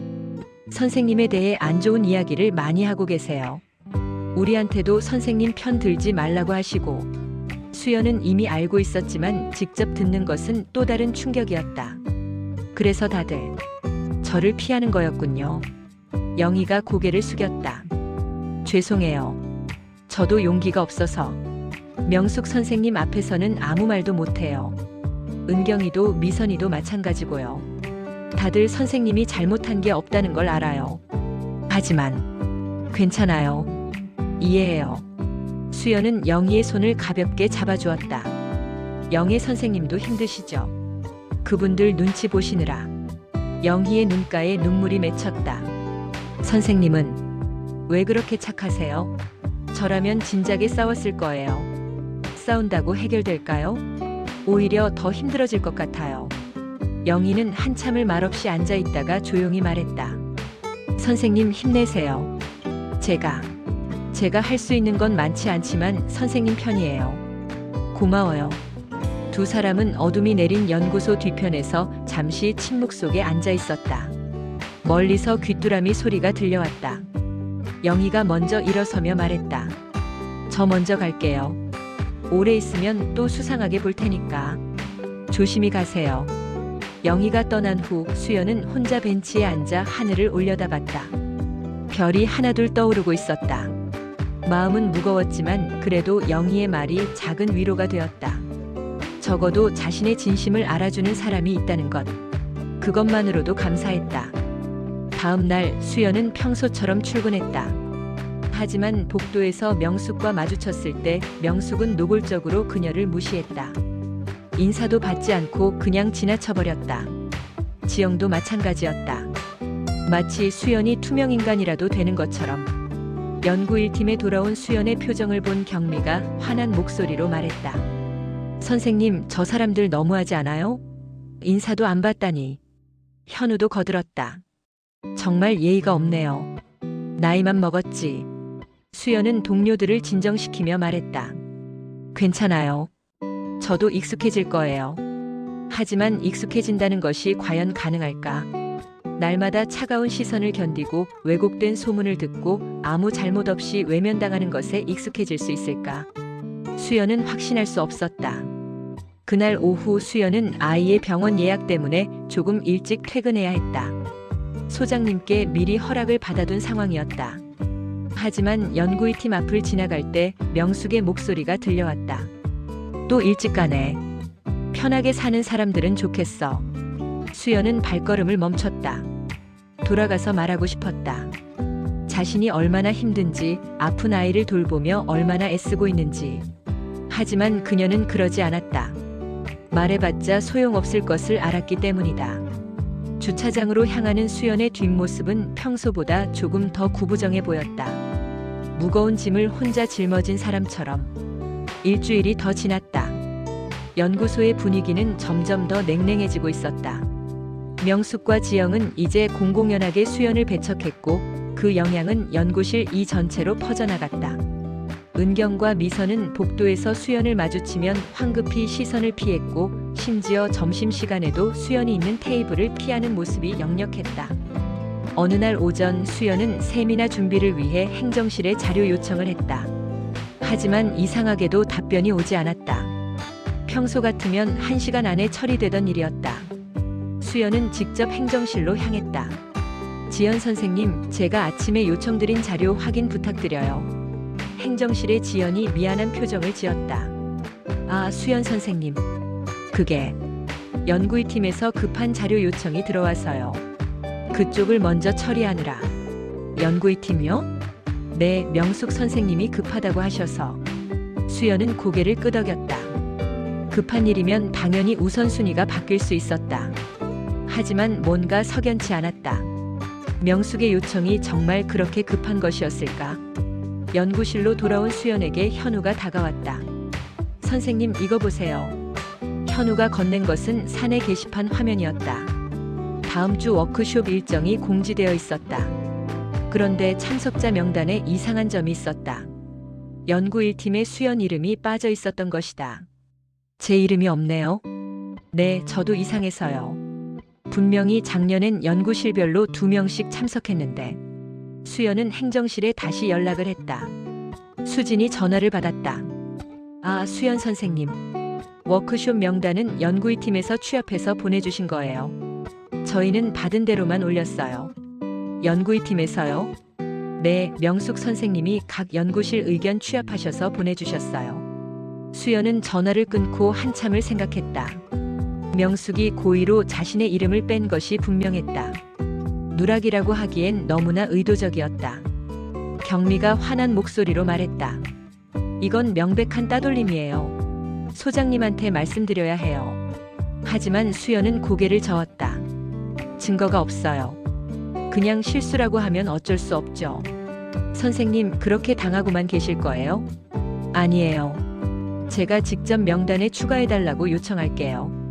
선생님에 대해 안 좋은 이야기를 많이 하고 계세요. 우리한테도 선생님 편 들지 말라고 하시고. 수연은 이미 알고 있었지만 직접 듣는 것은 또 다른 충격이었다. 그래서 다들 저를 피하는 거였군요. 영희가 고개를 숙였다. 죄송해요. 저도 용기가 없어서. 명숙 선생님 앞에서는 아무 말도 못해요. 은경이도 미선이도 마찬가지고요. 다들 선생님이 잘못한 게 없다는 걸 알아요. 하지만 괜찮아요. 이해해요. 수연은 영희의 손을 가볍게 잡아주었다. 영희 선생님도 힘드시죠? 그분들 눈치 보시느라. 영희의 눈가에 눈물이 맺혔다. 선생님은 왜 그렇게 착하세요? 저라면 진작에 싸웠을 거예요. 싸운다고 해결될까요? 오히려 더 힘들어질 것 같아요. 영희는 한참을 말없이 앉아 있다가 조용히 말했다. 선생님 힘내세요. 제가 할 수 있는 건 많지 않지만 선생님 편이에요. 고마워요. 두 사람은 어둠이 내린 연구소 뒤편에서 잠시 침묵 속에 앉아 있었다. 멀리서 귀뚜라미 소리가 들려왔다. 영희가 먼저 일어서며 말했다. 저 먼저 갈게요. 오래 있으면 또 수상하게 볼 테니까. 조심히 가세요. 영희가 떠난 후 수연은 혼자 벤치에 앉아 하늘을 올려다봤다. 별이 하나둘 떠오르고 있었다. 마음은 무거웠지만 그래도 영희의 말이 작은 위로가 되었다. 적어도 자신의 진심을 알아주는 사람이 있다는 것. 그것만으로도 감사했다. 다음 날 수연은 평소처럼 출근했다. 하지만 복도에서 명숙과 마주쳤을 때 명숙은 노골적으로 그녀를 무시했다. 인사도 받지 않고 그냥 지나쳐버렸다. 지영도 마찬가지였다. 마치 수연이 투명인간이라도 되는 것처럼. 연구 1팀에 돌아온 수연의 표정을 본 경미가 화난 목소리로 말했다. 선생님, 저 사람들 너무하지 않아요? 인사도 안 받다니. 현우도 거들었다. 정말 예의가 없네요. 나이만 먹었지. 수연은 동료들을 진정시키며 말했다. 괜찮아요. 저도 익숙해질 거예요. 하지만 익숙해진다는 것이 과연 가능할까? 날마다 차가운 시선을 견디고 왜곡된 소문을 듣고 아무 잘못 없이 외면당하는 것에 익숙해질 수 있을까? 수연은 확신할 수 없었다. 그날 오후 수연은 아이의 병원 예약 때문에 조금 일찍 퇴근해야 했다. 소장님께 미리 허락을 받아둔 상황이었다. 하지만 연구의 팀 앞을 지나갈 때 명숙의 목소리가 들려왔다. 또 일찍 가네. 편하게 사는 사람들은 좋겠어. 수연은 발걸음을 멈췄다. 돌아가서 말하고 싶었다. 자신이 얼마나 힘든지, 아픈 아이를 돌보며 얼마나 애쓰고 있는지. 하지만 그녀는 그러지 않았다. 말해봤자 소용없을 것을 알았기 때문이다. 주차장으로 향하는 수연의 뒷모습은 평소보다 조금 더 구부정해 보였다. 무거운 짐을 혼자 짊어진 사람처럼. 일주일이 더 지났다. 연구소의 분위기는 점점 더 냉랭해지고 있었다. 명숙과 지영은 이제 공공연하게 수연을 배척했고 그 영향은 연구실 이 전체로 퍼져나갔다. 은경과 미선은 복도에서 수연을 마주치면 황급히 시선을 피했고 심지어 점심시간에도 수연이 있는 테이블을 피하는 모습이 역력했다. 어느 날 오전 수연은 세미나 준비를 위해 행정실에 자료 요청을 했다. 하지만 이상하게도 답변이 오지 않았다. 평소 같으면 1시간 안에 처리되던 일이었다. 수연은 직접 행정실로 향했다. 지연 선생님, 제가 아침에 요청드린 자료 확인 부탁드려요. 행정실의 지연이 미안한 표정을 지었다. 아, 수연 선생님. 그게 연구의 팀에서 급한 자료 요청이 들어와서요. 그쪽을 먼저 처리하느라. 연구의 팀이요? 네, 명숙 선생님이 급하다고 하셔서. 수연은 고개를 끄덕였다. 급한 일이면 당연히 우선순위가 바뀔 수 있었다. 하지만 뭔가 석연치 않았다. 명숙의 요청이 정말 그렇게 급한 것이었을까? 연구실로 돌아온 수연에게 현우가 다가왔다. 선생님, 이거 보세요. 현우가 건넨 것은 사내 게시판 화면이었다. 다음 주 워크숍 일정이 공지되어 있었다. 그런데 참석자 명단에 이상한 점이 있었다. 연구 1팀의 수연 이름이 빠져 있었던 것이다. 제 이름이 없네요. 네, 저도 이상해서요. 분명히 작년엔 연구실별로 2명씩 참석했는데. 수연은 행정실에 다시 연락을 했다. 수진이 전화를 받았다. 아, 수연 선생님. 워크숍 명단은 연구의 팀에서 취합해서 보내주신 거예요. 저희는 받은 대로만 올렸어요. 연구의 팀에서요? 네, 명숙 선생님이 각 연구실 의견 취합하셔서 보내주셨어요. 수연은 전화를 끊고 한참을 생각했다. 명숙이 고의로 자신의 이름을 뺀 것이 분명했다. 누락이라고 하기엔 너무나 의도적이었다. 경미가 화난 목소리로 말했다. 이건 명백한 따돌림이에요. 소장님한테 말씀드려야 해요. 하지만 수연은 고개를 저었다. 증거가 없어요. 그냥 실수라고 하면 어쩔 수 없죠. 선생님, 그렇게 당하고만 계실 거예요? 아니에요. 제가 직접 명단에 추가해달라고 요청할게요.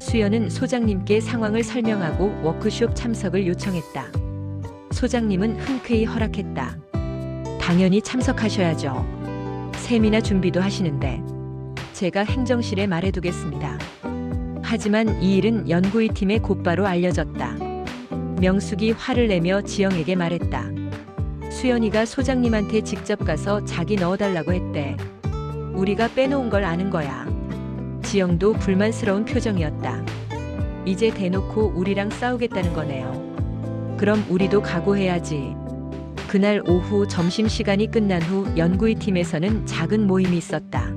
수연은 소장님께 상황을 설명하고 워크숍 참석을 요청했다. 소장님은 흔쾌히 허락했다. 당연히 참석하셔야죠. 세미나 준비도 하시는데. 제가 행정실에 말해두겠습니다. 하지만 이 일은 연구의 팀에 곧바로 알려졌다. 명숙이 화를 내며 지영에게 말했다. 수연이가 소장님한테 직접 가서 자기 넣어달라고 했대. 우리가 빼놓은 걸 아는 거야. 지영도 불만스러운 표정이었다. 이제 대놓고 우리랑 싸우겠다는 거네요. 그럼 우리도 각오해야지. 그날 오후 점심시간이 끝난 후 연구의 팀에서는 작은 모임이 있었다.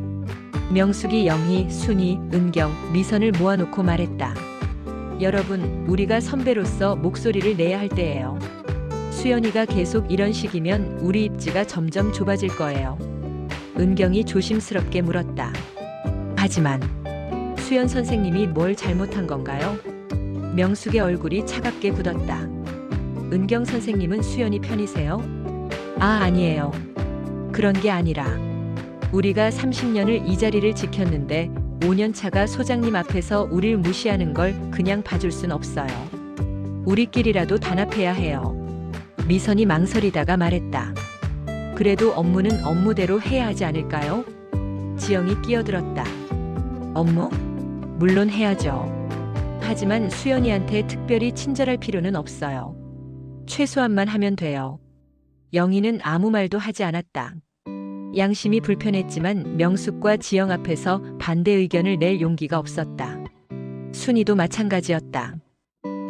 명숙이 영희, 순희, 은경, 미선을 모아놓고 말했다. 여러분, 우리가 선배로서 목소리를 내야 할 때예요. 수연이가 계속 이런 식이면 우리 입지가 점점 좁아질 거예요. 은경이 조심스럽게 물었다. 하지만 수연 선생님이 뭘 잘못한 건가요? 명숙의 얼굴이 차갑게 굳었다. 은경 선생님은 수연이 편이세요? 아, 아니에요. 그런 게 아니라 우리가 30년을 이 자리를 지켰는데 5년 차가 소장님 앞에서 우릴 무시하는 걸 그냥 봐줄 순 없어요. 우리끼리라도 단합해야 해요. 미선이 망설이다가 말했다. 그래도 업무는 업무대로 해야 하지 않을까요? 지영이 끼어들었다. 업무? 물론 해야죠. 하지만 수연이한테 특별히 친절할 필요는 없어요. 최소한만 하면 돼요. 영희는 아무 말도 하지 않았다. 양심이 불편했지만 명숙과 지영 앞에서 반대 의견을 낼 용기가 없었다. 순이도 마찬가지였다.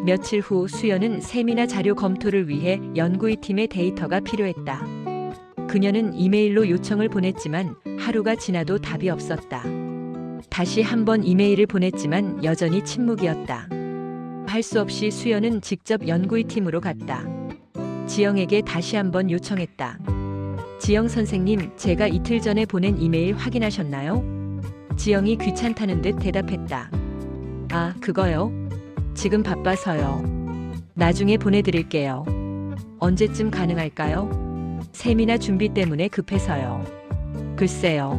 며칠 후 수연은 세미나 자료 검토를 위해 연구위 팀의 데이터가 필요했다. 그녀는 이메일로 요청을 보냈지만 하루가 지나도 답이 없었다. 다시 한번 이메일을 보냈지만 여전히 침묵이었다. 할 수 없이 수연은 직접 연구위 팀으로 갔다. 지영에게 다시 한번 요청했다. 지영 선생님, 제가 이틀 전에 보낸 이메일 확인하셨나요? 지영이 귀찮다는 듯 대답했다. 아, 그거요? 지금 바빠서요. 나중에 보내드릴게요. 언제쯤 가능할까요? 세미나 준비 때문에 급해서요. 글쎄요.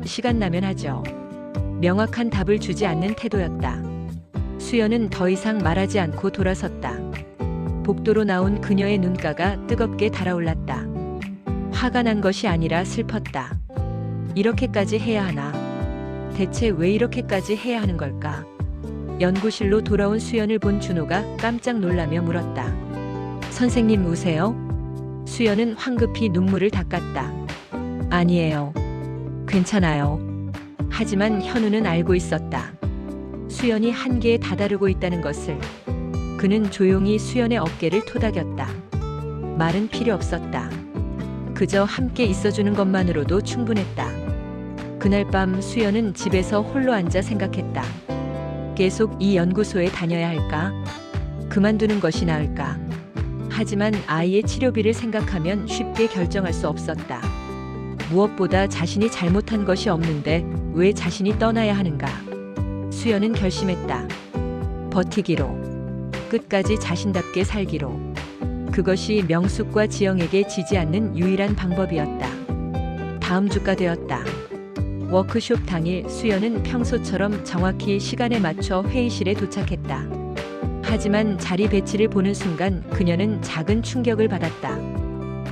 시간 나면 하죠. 명확한 답을 주지 않는 태도였다. 수연은 더 이상 말하지 않고 돌아섰다. 복도로 나온 그녀의 눈가가 뜨겁게 달아올랐다. 화가 난 것이 아니라 슬펐다. 이렇게까지 해야 하나? 대체 왜 이렇게까지 해야 하는 걸까? 연구실로 돌아온 수연을 본 준호가 깜짝 놀라며 물었다. 선생님 우세요? 수연은 황급히 눈물을 닦았다. 아니에요. 괜찮아요. 하지만 현우는 알고 있었다. 수연이 한계에 다다르고 있다는 것을. 그는 조용히 수연의 어깨를 토닥였다. 말은 필요 없었다. 그저 함께 있어주는 것만으로도 충분했다. 그날 밤 수연은 집에서 홀로 앉아 생각했다. 계속 이 연구소에 다녀야 할까? 그만두는 것이 나을까? 하지만 아이의 치료비를 생각하면 쉽게 결정할 수 없었다. 무엇보다 자신이 잘못한 것이 없는데 왜 자신이 떠나야 하는가? 수연은 결심했다. 버티기로. 끝까지 자신답게 살기로. 그것이 명숙과 지영에게 지지 않는 유일한 방법이었다. 다음 주가 되었다. 워크숍 당일 수연은 평소처럼 정확히 시간에 맞춰 회의실에 도착했다. 하지만 자리 배치를 보는 순간 그녀는 작은 충격을 받았다.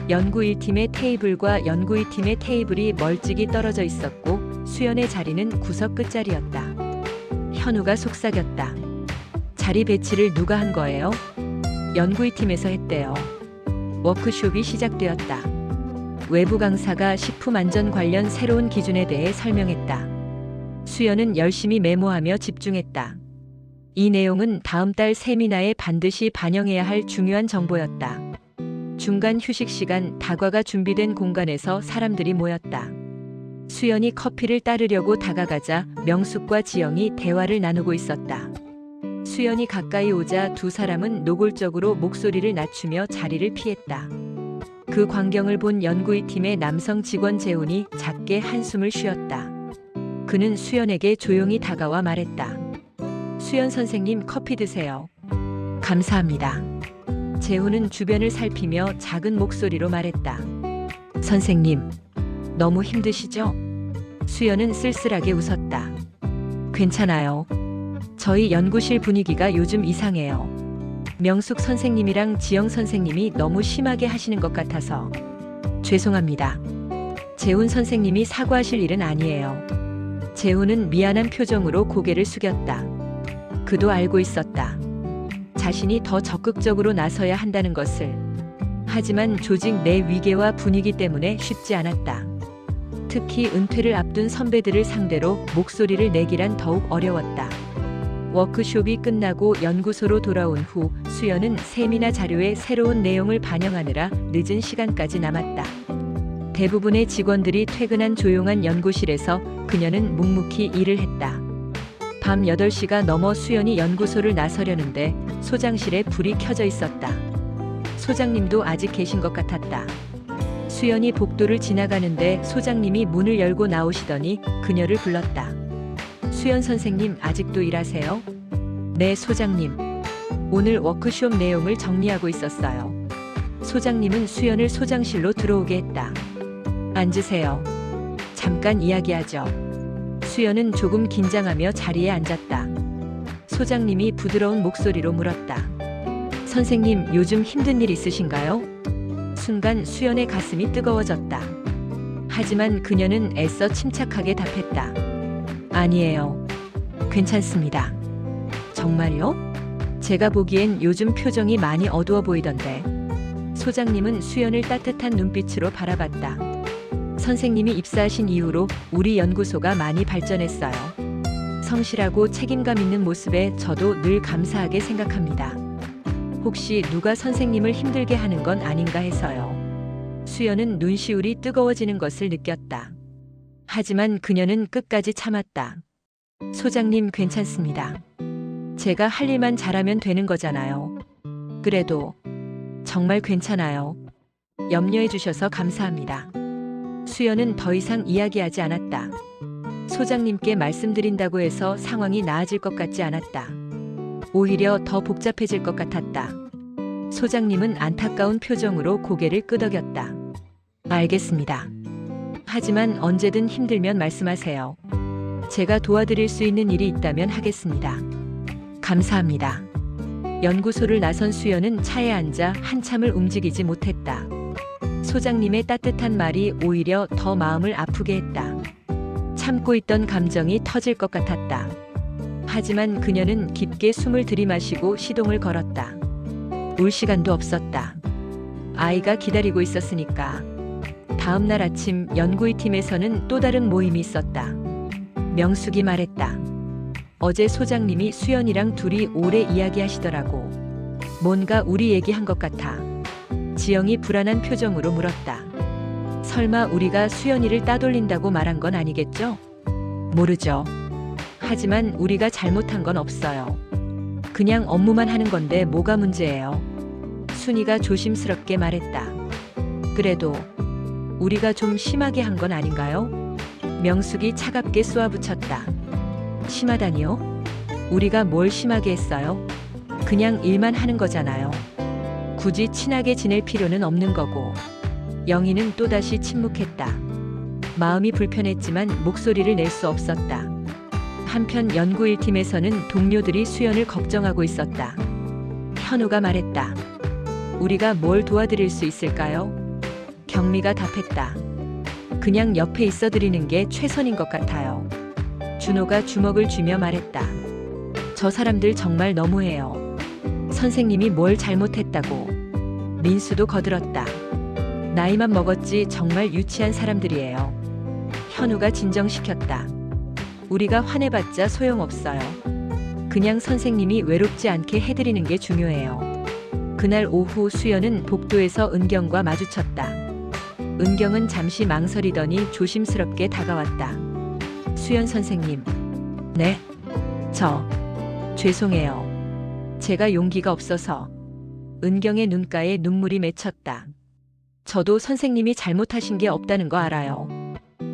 연구 1팀의 테이블과 연구 2팀의 테이블이 멀찍이 떨어져 있었고 수연의 자리는 구석 끝자리였다. 현우가 속삭였다. 자리 배치를 누가 한 거예요? 연구 2팀에서 했대요. 워크숍이 시작되었다. 외부 강사가 식품 안전 관련 새로운 기준에 대해 설명했다. 수연은 열심히 메모하며 집중했다. 이 내용은 다음 달 세미나에 반드시 반영해야 할 중요한 정보였다. 중간 휴식 시간 다과가 준비된 공간에서 사람들이 모였다. 수연이 커피를 따르려고 다가가자 명숙과 지영이 대화를 나누고 있었다. 수연이 가까이 오자 두 사람은 노골적으로 목소리를 낮추며 자리를 피했다. 그 광경을 본 연구위 팀의 남성 직원 재훈이 작게 한숨을 쉬었다. 그는 수연에게 조용히 다가와 말했다. 수연 선생님 커피 드세요. 감사합니다. 재훈은 주변을 살피며 작은 목소리로 말했다. 선생님, 너무 힘드시죠? 수연은 쓸쓸하게 웃었다. 괜찮아요. 저희 연구실 분위기가 요즘 이상해요. 명숙 선생님이랑 지영 선생님이 너무 심하게 하시는 것 같아서. 죄송합니다. 재훈 선생님이 사과하실 일은 아니에요. 재훈은 미안한 표정으로 고개를 숙였다. 그도 알고 있었다. 자신이 더 적극적으로 나서야 한다는 것을. 하지만 조직 내 위계와 분위기 때문에 쉽지 않았다. 특히 은퇴를 앞둔 선배들을 상대로 목소리를 내기란 더욱 어려웠다. 워크숍이 끝나고 연구소로 돌아온 후 수연은 세미나 자료에 새로운 내용을 반영하느라 늦은 시간까지 남았다. 대부분의 직원들이 퇴근한 조용한 연구실에서 그녀는 묵묵히 일을 했다. 밤 8시가 넘어 수연이 연구소를 나서려는데 소장실에 불이 켜져 있었다. 소장님도 아직 계신 것 같았다. 수연이 복도를 지나가는데 소장님이 문을 열고 나오시더니 그녀를 불렀다. 수연 선생님 아직도 일하세요? 네, 소장님. 오늘 워크숍 내용을 정리하고 있었어요. 소장님은 수연을 소장실로 들어오게 했다. 앉으세요. 잠깐 이야기하죠. 수연은 조금 긴장하며 자리에 앉았다. 소장님이 부드러운 목소리로 물었다. 선생님, 요즘 힘든 일 있으신가요? 순간 수연의 가슴이 뜨거워졌다. 하지만 그녀는 애써 침착하게 답했다. 아니에요. 괜찮습니다. 정말요? 제가 보기엔 요즘 표정이 많이 어두워 보이던데. 소장님은 수연을 따뜻한 눈빛으로 바라봤다. 선생님이 입사하신 이후로 우리 연구소가 많이 발전했어요. 성실하고 책임감 있는 모습에 저도 늘 감사하게 생각합니다. 혹시 누가 선생님을 힘들게 하는 건 아닌가 해서요. 수연은 눈시울이 뜨거워지는 것을 느꼈다. 하지만 그녀는 끝까지 참았다. 소장님 괜찮습니다. 제가 할 일만 잘하면 되는 거잖아요. 그래도 정말 괜찮아요. 염려해 주셔서 감사합니다. 수연은 더 이상 이야기하지 않았다. 소장님께 말씀드린다고 해서 상황이 나아질 것 같지 않았다. 오히려 더 복잡해질 것 같았다. 소장님은 안타까운 표정으로 고개를 끄덕였다. 알겠습니다. 하지만 언제든 힘들면 말씀하세요. 제가 도와드릴 수 있는 일이 있다면 하겠습니다. 감사합니다. 연구소를 나선 수연은 차에 앉아 한참을 움직이지 못했다. 소장님의 따뜻한 말이 오히려 더 마음을 아프게 했다. 참고 있던 감정이 터질 것 같았다. 하지만 그녀는 깊게 숨을 들이마시고 시동을 걸었다. 울 시간도 없었다. 아이가 기다리고 있었으니까. 다음 날 아침 연구위 팀에서는 또 다른 모임이 있었다. 명숙이 말했다. 어제 소장님이 수연이랑 둘이 오래 이야기하시더라고. 뭔가 우리 얘기한 것 같아. 지영이 불안한 표정으로 물었다. 설마 우리가 수연이를 따돌린다고 말한 건 아니겠죠? 모르죠. 하지만 우리가 잘못한 건 없어요. 그냥 업무만 하는 건데 뭐가 문제예요? 순이가 조심스럽게 말했다. 그래도 우리가 좀 심하게 한 건 아닌가요? 명숙이 차갑게 쏘아붙였다. 심하다니요? 우리가 뭘 심하게 했어요? 그냥 일만 하는 거잖아요. 굳이 친하게 지낼 필요는 없는 거고. 영희는 또다시 침묵했다. 마음이 불편했지만 목소리를 낼 수 없었다. 한편 연구 1팀에서는 동료들이 수연을 걱정하고 있었다. 현우가 말했다. 우리가 뭘 도와드릴 수 있을까요? 경미가 답했다. 그냥 옆에 있어 드리는 게 최선인 것 같아요. 준호가 주먹을 쥐며 말했다. 저 사람들 정말 너무해요. 선생님이 뭘 잘못했다고. 민수도 거들었다. 나이만 먹었지 정말 유치한 사람들이에요. 현우가 진정시켰다. 우리가 화내봤자 소용없어요. 그냥 선생님이 외롭지 않게 해드리는 게 중요해요. 그날 오후 수연은 복도에서 은경과 마주쳤다. 은경은 잠시 망설이더니 조심스럽게 다가왔다. 수연 선생님. 네? 죄송해요. 제가 용기가 없어서. 은경의 눈가에 눈물이 맺혔다. 저도 선생님이 잘못하신 게 없다는 거 알아요.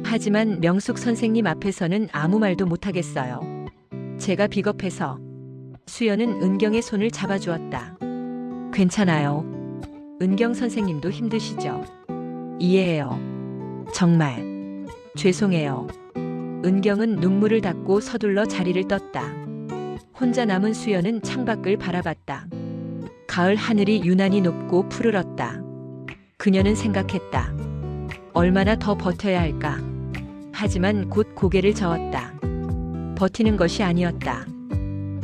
하지만 명숙 선생님 앞에서는 아무 말도 못하겠어요. 제가 비겁해서. 수연은 은경의 손을 잡아주었다. 괜찮아요. 은경 선생님도 힘드시죠? 이해해요. 정말. 죄송해요. 은경은 눈물을 닦고 서둘러 자리를 떴다. 혼자 남은 수연은 창밖을 바라봤다. 가을 하늘이 유난히 높고 푸르렀다. 그녀는 생각했다. 얼마나 더 버텨야 할까? 하지만 곧 고개를 저었다. 버티는 것이 아니었다.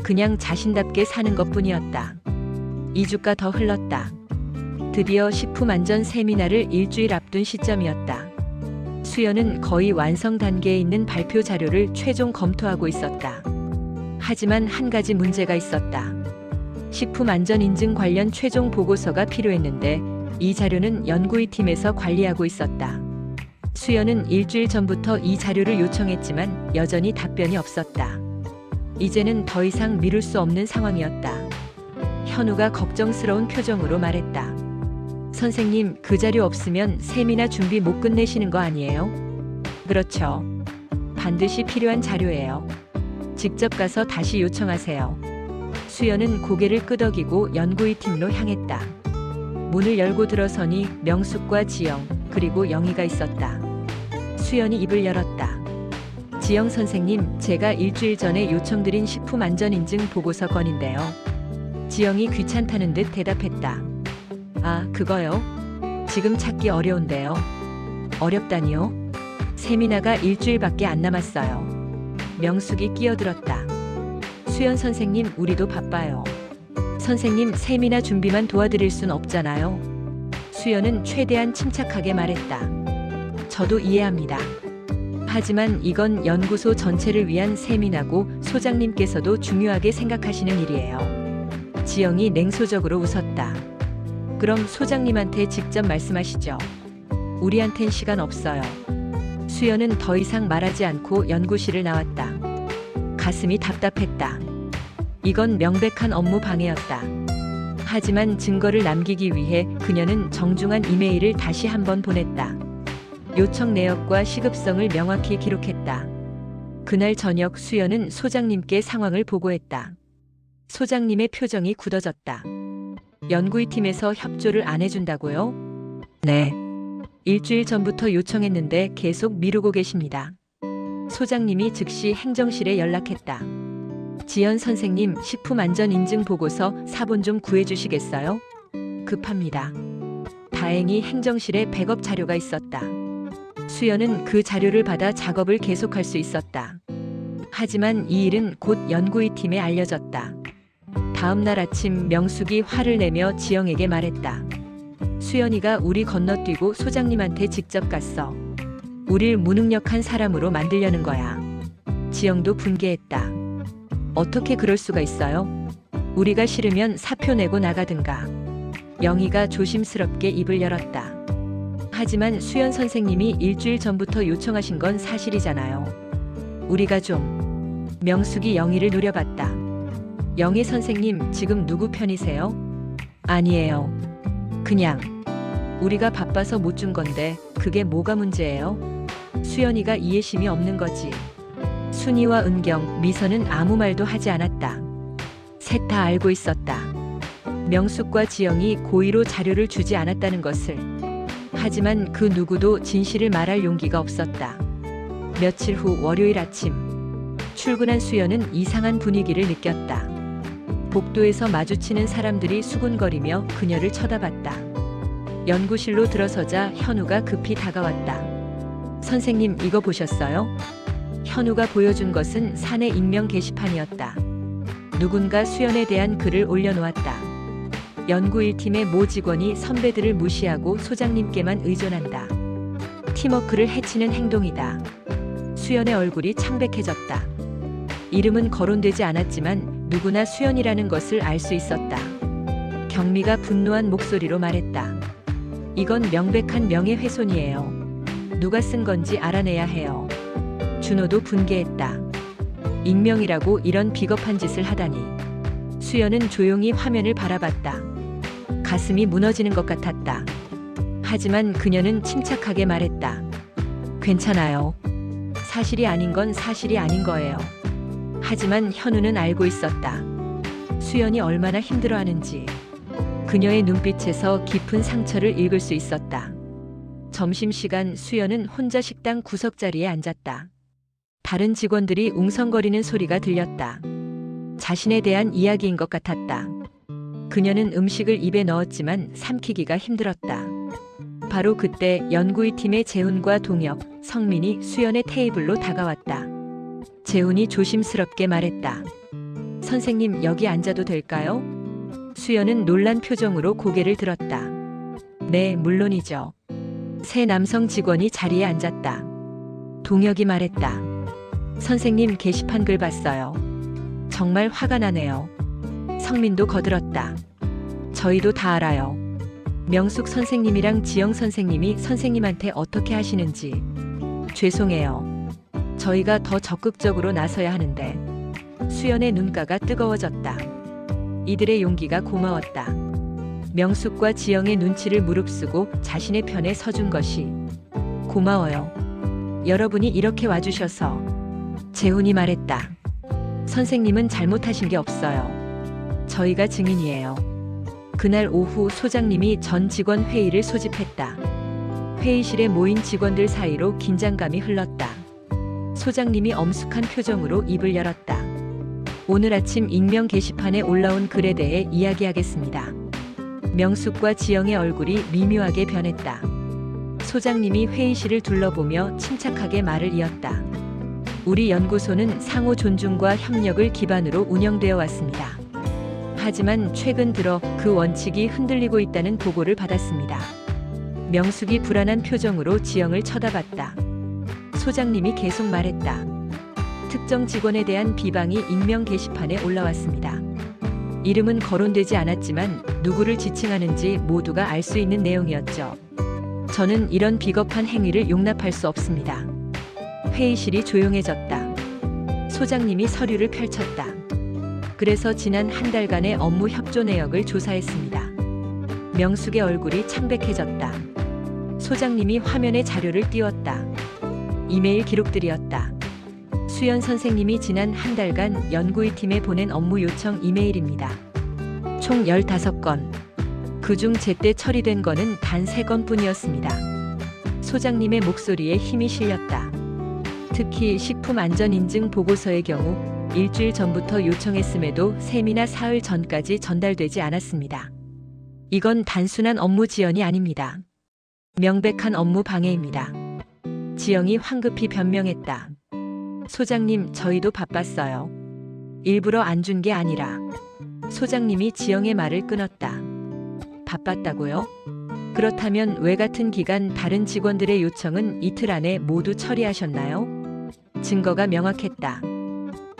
그냥 자신답게 사는 것뿐이었다. 2주가 더 흘렀다. 드디어 식품안전 세미나를 일주일 앞둔 시점이었다. 수연은 거의 완성 단계에 있는 발표 자료를 최종 검토하고 있었다. 하지만 한 가지 문제가 있었다. 식품안전인증 관련 최종 보고서가 필요했는데 이 자료는 연구위 팀에서 관리하고 있었다. 수연은 일주일 전부터 이 자료를 요청했지만 여전히 답변이 없었다. 이제는 더 이상 미룰 수 없는 상황이었다. 현우가 걱정스러운 표정으로 말했다. 선생님, 그 자료 없으면 세미나 준비 못 끝내시는 거 아니에요? 그렇죠. 반드시 필요한 자료예요. 직접 가서 다시 요청하세요. 수연은 고개를 끄덕이고 연구위 팀로 향했다. 문을 열고 들어서니 명숙과 지영, 그리고 영희가 있었다. 수연이 입을 열었다. 지영 선생님, 제가 일주일 전에 요청드린 식품안전인증 보고서 건인데요. 지영이 귀찮다는 듯 대답했다. 아, 그거요? 지금 찾기 어려운데요. 어렵다니요? 세미나가 일주일밖에 안 남았어요. 명숙이 끼어들었다. 수연 선생님, 우리도 바빠요. 선생님, 세미나 준비만 도와드릴 순 없잖아요. 수연은 최대한 침착하게 말했다. 저도 이해합니다. 하지만 이건 연구소 전체를 위한 세미나고 소장님께서도 중요하게 생각하시는 일이에요. 지영이 냉소적으로 웃었다. 그럼 소장님한테 직접 말씀하시죠. 우리한텐 시간 없어요. 수연은 더 이상 말하지 않고 연구실을 나왔다. 가슴이 답답했다. 이건 명백한 업무 방해였다. 하지만 증거를 남기기 위해 그녀는 정중한 이메일을 다시 한번 보냈다. 요청 내역과 시급성을 명확히 기록했다. 그날 저녁 수연은 소장님께 상황을 보고했다. 소장님의 표정이 굳어졌다. 연구위 팀에서 협조를 안 해준다고요? 네. 일주일 전부터 요청했는데 계속 미루고 계십니다. 소장님이 즉시 행정실에 연락했다. 지연 선생님, 식품안전인증보고서 사본 좀 구해주시겠어요? 급합니다. 다행히 행정실에 백업 자료가 있었다. 수연은 그 자료를 받아 작업을 계속할 수 있었다. 하지만 이 일은 곧 연구위 팀에 알려졌다. 다음 날 아침 명숙이 화를 내며 지영에게 말했다. 수연이가 우리 건너뛰고 소장님한테 직접 갔어. 우릴 무능력한 사람으로 만들려는 거야. 지영도 분개했다. 어떻게 그럴 수가 있어요? 우리가 싫으면 사표 내고 나가든가. 영희가 조심스럽게 입을 열었다. 하지만 수연 선생님이 일주일 전부터 요청하신 건 사실이잖아요. 우리가 좀. 명숙이 영희를 노려봤다. 영희 선생님, 지금 누구 편이세요? 아니에요. 그냥 우리가 바빠서 못 준 건데 그게 뭐가 문제예요? 수연이가 이해심이 없는 거지. 순이와 은경, 미선은 아무 말도 하지 않았다. 셋 다 알고 있었다. 명숙과 지영이 고의로 자료를 주지 않았다는 것을. 하지만 그 누구도 진실을 말할 용기가 없었다. 며칠 후 월요일 아침, 출근한 수연은 이상한 분위기를 느꼈다. 복도에서 마주치는 사람들이 수군거리며 그녀를 쳐다봤다. 연구실로 들어서자 현우가 급히 다가왔다. 선생님, 이거 보셨어요? 현우가 보여준 것은 사내 익명 게시판이었다. 누군가 수연에 대한 글을 올려놓았다. 연구 1팀의 모 직원이 선배들을 무시하고 소장님께만 의존한다. 팀워크를 해치는 행동이다. 수연의 얼굴이 창백해졌다. 이름은 거론되지 않았지만 누구나 수연이라는 것을 알 수 있었다. 경미가 분노한 목소리로 말했다. 이건 명백한 명예훼손이에요. 누가 쓴 건지 알아내야 해요. 준호도 분개했다. 익명이라고 이런 비겁한 짓을 하다니. 수연은 조용히 화면을 바라봤다. 가슴이 무너지는 것 같았다. 하지만 그녀는 침착하게 말했다. 괜찮아요. 사실이 아닌 건 사실이 아닌 거예요. 하지만 현우는 알고 있었다. 수연이 얼마나 힘들어하는지. 그녀의 눈빛에서 깊은 상처를 읽을 수 있었다. 점심시간 수연은 혼자 식당 구석자리에 앉았다. 다른 직원들이 웅성거리는 소리가 들렸다. 자신에 대한 이야기인 것 같았다. 그녀는 음식을 입에 넣었지만 삼키기가 힘들었다. 바로 그때 연구위 팀의 재훈과 동혁, 성민이 수연의 테이블로 다가왔다. 재훈이 조심스럽게 말했다. 선생님, 여기 앉아도 될까요? 수연은 놀란 표정으로 고개를 들었다. 네, 물론이죠. 세 남성 직원이 자리에 앉았다. 동혁이 말했다. 선생님, 게시판 글 봤어요. 정말 화가 나네요. 성민도 거들었다. 저희도 다 알아요. 명숙 선생님이랑 지영 선생님이 선생님한테 어떻게 하시는지. 죄송해요. 저희가 더 적극적으로 나서야 하는데. 수연의 눈가가 뜨거워졌다. 이들의 용기가 고마웠다. 명숙과 지영의 눈치를 무릅쓰고 자신의 편에 서준 것이. 고마워요. 여러분이 이렇게 와주셔서. 재훈이 말했다. 선생님은 잘못하신 게 없어요. 저희가 증인이에요. 그날 오후 소장님이 전 직원 회의를 소집했다. 회의실에 모인 직원들 사이로 긴장감이 흘렀다. 소장님이 엄숙한 표정으로 입을 열었다. 오늘 아침 익명 게시판에 올라온 글에 대해 이야기하겠습니다. 명숙과 지영의 얼굴이 미묘하게 변했다. 소장님이 회의실을 둘러보며 침착하게 말을 이었다. 우리 연구소는 상호 존중과 협력을 기반으로 운영되어 왔습니다. 하지만 최근 들어 그 원칙이 흔들리고 있다는 보고를 받았습니다. 명숙이 불안한 표정으로 지영을 쳐다봤다. 소장님이 계속 말했다. 특정 직원에 대한 비방이 익명 게시판에 올라왔습니다. 이름은 거론되지 않았지만 누구를 지칭하는지 모두가 알 수 있는 내용이었죠. 저는 이런 비겁한 행위를 용납할 수 없습니다. 회의실이 조용해졌다. 소장님이 서류를 펼쳤다. 그래서 지난 한 달간의 업무 협조 내역을 조사했습니다. 명숙의 얼굴이 창백해졌다. 소장님이 화면에 자료를 띄웠다. 이메일 기록들이었다. 수연 선생님이 지난 한 달간 연구위 팀에 보낸 업무 요청 이메일입니다. 총 15건. 그중 제때 처리된 건은 단 3건 뿐이었습니다. 소장님의 목소리에 힘이 실렸다. 특히 식품안전인증 보고서의 경우 일주일 전부터 요청했음에도 3이나 사흘 전까지 전달되지 않았습니다. 이건 단순한 업무 지연이 아닙니다. 명백한 업무 방해입니다. 지영이 황급히 변명했다. 소장님, 저희도 바빴어요. 일부러 안 준 게 아니라. 소장님이 지영의 말을 끊었다. 바빴다고요? 그렇다면 왜 같은 기간 다른 직원들의 요청은 이틀 안에 모두 처리하셨나요? 증거가 명확했다.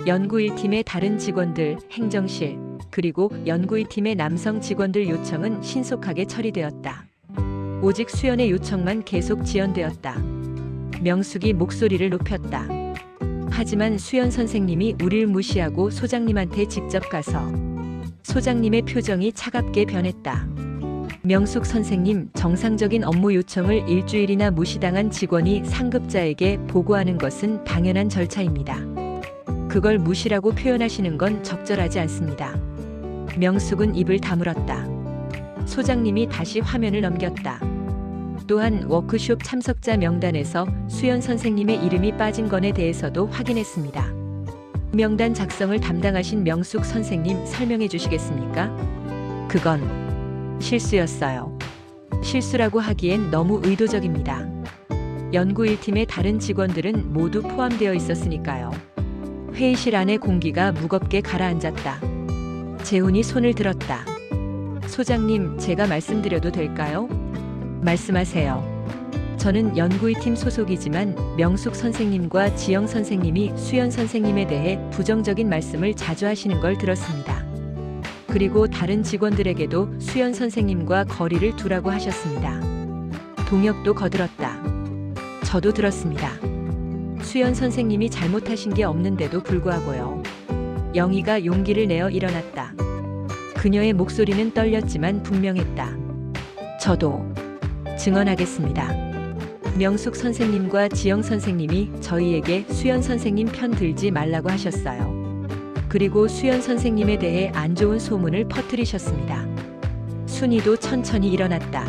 연구일 팀의 다른 직원들, 행정실, 그리고 연구일 팀의 남성 직원들 요청은 신속하게 처리되었다. 오직 수연의 요청만 계속 지연되었다. 명숙이 목소리를 높였다. 하지만 수연 선생님이 우릴 무시하고 소장님한테 직접 가서. 소장님의 표정이 차갑게 변했다. 명숙 선생님, 정상적인 업무 요청을 일주일이나 무시당한 직원이 상급자에게 보고하는 것은 당연한 절차입니다. 그걸 무시라고 표현하시는 건 적절하지 않습니다. 명숙은 입을 다물었다. 소장님이 다시 화면을 넘겼다. 또한 워크숍 참석자 명단에서 수연 선생님의 이름이 빠진 건에 대해서도 확인했습니다. 명단 작성을 담당하신 명숙 선생님, 설명해 주시겠습니까? 그건 실수였어요. 실수라고 하기엔 너무 의도적입니다. 연구 1팀의 다른 직원들은 모두 포함되어 있었으니까요. 회의실 안의 공기가 무겁게 가라앉았다. 재훈이 손을 들었다. 소장님, 제가 말씀드려도 될까요? 말씀하세요. 저는 연구 2팀 소속이지만 명숙 선생님과 지영 선생님이 수연 선생님에 대해 부정적인 말씀을 자주 하시는 걸 들었습니다. 그리고 다른 직원들에게도 수연 선생님과 거리를 두라고 하셨습니다. 동혁도 거들었다. 저도 들었습니다. 수연 선생님이 잘못하신 게 없는데도 불구하고요. 영희가 용기를 내어 일어났다. 그녀의 목소리는 떨렸지만 분명했다. 저도 증언하겠습니다. 명숙 선생님과 지영 선생님이 저희에게 수연 선생님 편 들지 말라고 하셨어요. 그리고 수연 선생님에 대해 안 좋은 소문을 퍼뜨리셨습니다. 순이도 천천히 일어났다.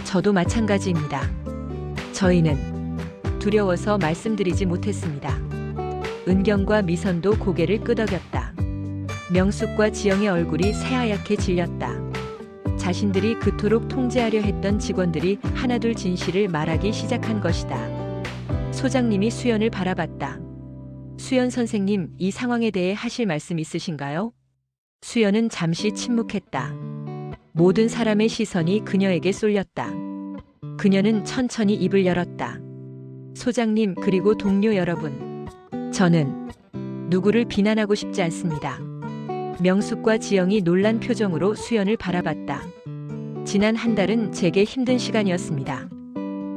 저도 마찬가지입니다. 저희는 두려워서 말씀드리지 못했습니다. 은경과 미선도 고개를 끄덕였다. 명숙과 지영의 얼굴이 새하얗게 질렸다. 자신들이 그토록 통제하려 했던 직원들이 하나둘 진실을 말하기 시작한 것이다. 소장님이 수연을 바라봤다. 수연 선생님, 이 상황에 대해 하실 말씀 있으신가요? 수연은 잠시 침묵했다. 모든 사람의 시선이 그녀에게 쏠렸다. 그녀는 천천히 입을 열었다. 소장님, 그리고 동료 여러분. 저는 누구를 비난하고 싶지 않습니다. 명숙과 지영이 놀란 표정으로 수연을 바라봤다. 지난 한 달은 제게 힘든 시간이었습니다.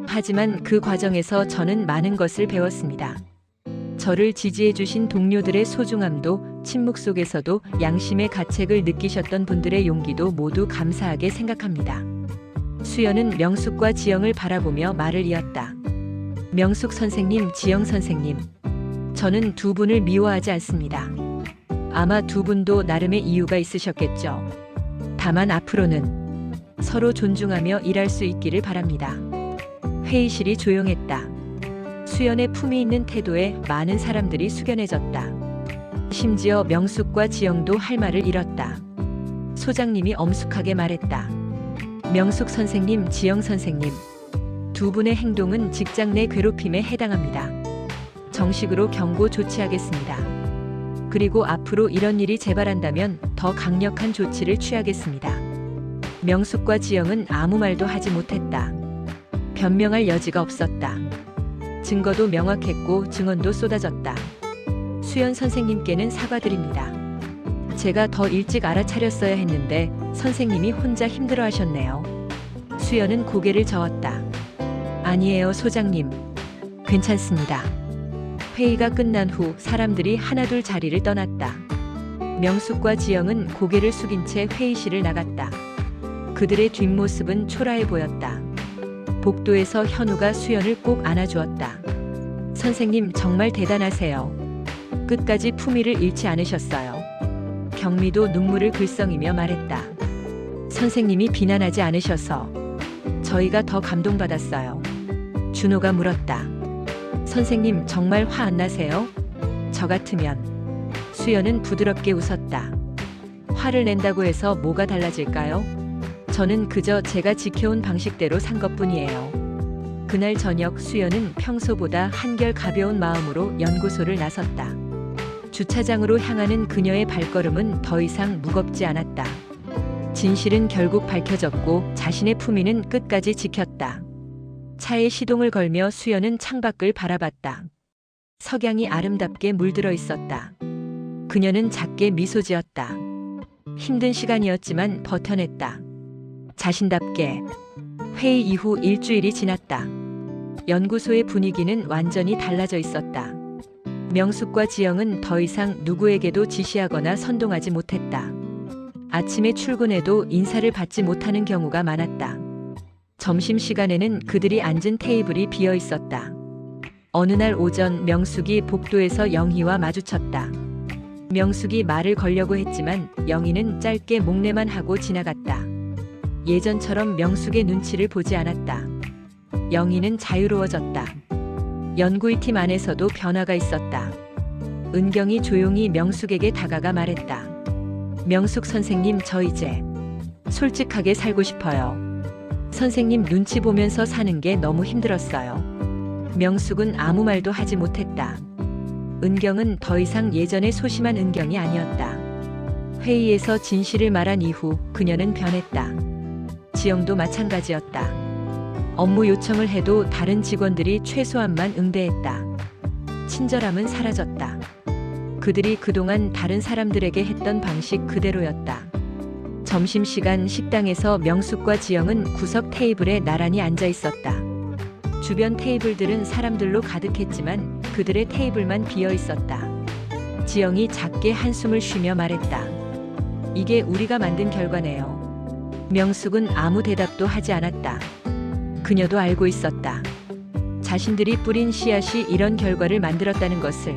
하지만 그 과정에서 저는 많은 것을 배웠습니다. 저를 지지해 주신 동료들의 소중함도, 침묵 속에서도 양심의 가책을 느끼셨던 분들의 용기도 모두 감사하게 생각합니다. 수연은 명숙과 지영을 바라보며 말을 이었다. 명숙 선생님, 지영 선생님. 저는 두 분을 미워하지 않습니다. 아마 두 분도 나름의 이유가 있으셨겠죠. 다만 앞으로는 서로 존중하며 일할 수 있기를 바랍니다. 회의실이 조용했다. 수연의 품위 있는 태도에 많은 사람들이 숙연해졌다. 심지어 명숙과 지영도 할 말을 잃었다. 소장님이 엄숙하게 말했다. 명숙 선생님, 지영 선생님. 두 분의 행동은 직장 내 괴롭힘에 해당합니다. 정식으로 경고 조치하겠습니다. 그리고 앞으로 이런 일이 재발한다면 더 강력한 조치를 취하겠습니다. 명숙과 지영은 아무 말도 하지 못했다. 변명할 여지가 없었다. 증거도 명확했고 증언도 쏟아졌다. 수연 선생님께는 사과드립니다. 제가 더 일찍 알아차렸어야 했는데 선생님이 혼자 힘들어하셨네요. 수연은 고개를 저었다. 아니에요, 소장님. 괜찮습니다. 회의가 끝난 후 사람들이 하나둘 자리를 떠났다. 명숙과 지영은 고개를 숙인 채 회의실을 나갔다. 그들의 뒷모습은 초라해 보였다. 복도에서 현우가 수연을 꼭 안아주었다. 선생님 정말 대단하세요. 끝까지 품위를 잃지 않으셨어요. 경미도 눈물을 글썽이며 말했다. 선생님이 비난하지 않으셔서 저희가 더 감동받았어요. 준호가 물었다. 선생님 정말 화 안 나세요? 저 같으면. 수연은 부드럽게 웃었다. 화를 낸다고 해서 뭐가 달라질까요? 저는 그저 제가 지켜온 방식대로 산 것뿐이에요. 그날 저녁 수연은 평소보다 한결 가벼운 마음으로 연구소를 나섰다. 주차장으로 향하는 그녀의 발걸음은 더 이상 무겁지 않았다. 진실은 결국 밝혀졌고 자신의 품위는 끝까지 지켰다. 차에 시동을 걸며 수연은 창밖을 바라봤다. 석양이 아름답게 물들어 있었다. 그녀는 작게 미소 지었다. 힘든 시간이었지만 버텨냈다. 자신답게. 회의 이후 일주일이 지났다. 연구소의 분위기는 완전히 달라져 있었다. 명숙과 지영은 더 이상 누구에게도 지시하거나 선동하지 못했다. 아침에 출근해도 인사를 받지 못하는 경우가 많았다. 점심시간에는 그들이 앉은 테이블이 비어 있었다. 어느 날 오전 명숙이 복도에서 영희와 마주쳤다. 명숙이 말을 걸려고 했지만 영희는 짧게 목례만 하고 지나갔다. 예전처럼 명숙의 눈치를 보지 않았다. 영희는 자유로워졌다. 연구위 팀 안에서도 변화가 있었다. 은경이 조용히 명숙에게 다가가 말했다. 명숙 선생님, 저 이제 솔직하게 살고 싶어요. 선생님 눈치 보면서 사는 게 너무 힘들었어요. 명숙은 아무 말도 하지 못했다. 은경은 더 이상 예전의 소심한 은경이 아니었다. 회의에서 진실을 말한 이후 그녀는 변했다. 지영도 마찬가지였다. 업무 요청을 해도 다른 직원들이 최소한만 응대했다. 친절함은 사라졌다. 그들이 그동안 다른 사람들에게 했던 방식 그대로였다. 점심시간 식당에서 명숙과 지영은 구석 테이블에 나란히 앉아 있었다. 주변 테이블들은 사람들로 가득했지만 그들의 테이블만 비어 있었다. 지영이 작게 한숨을 쉬며 말했다. 이게 우리가 만든 결과네요. 명숙은 아무 대답도 하지 않았다. 그녀도 알고 있었다. 자신들이 뿌린 씨앗이 이런 결과를 만들었다는 것을.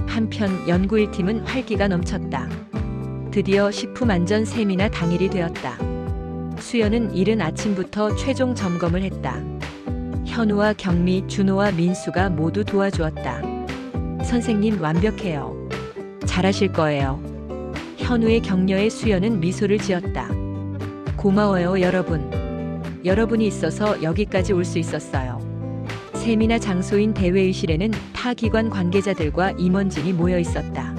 한편 연구 1팀은 활기가 넘쳤다. 드디어 식품안전 세미나 당일이 되었다. 수연은 이른 아침부터 최종 점검을 했다. 현우와 경미, 준호와 민수가 모두 도와주었다. 선생님 완벽해요. 잘하실 거예요. 현우의 격려에 수연은 미소를 지었다. 고마워요, 여러분. 여러분이 있어서 여기까지 올 수 있었어요. 세미나 장소인 대회의실에는 타 기관 관계자들과 임원진이 모여 있었다.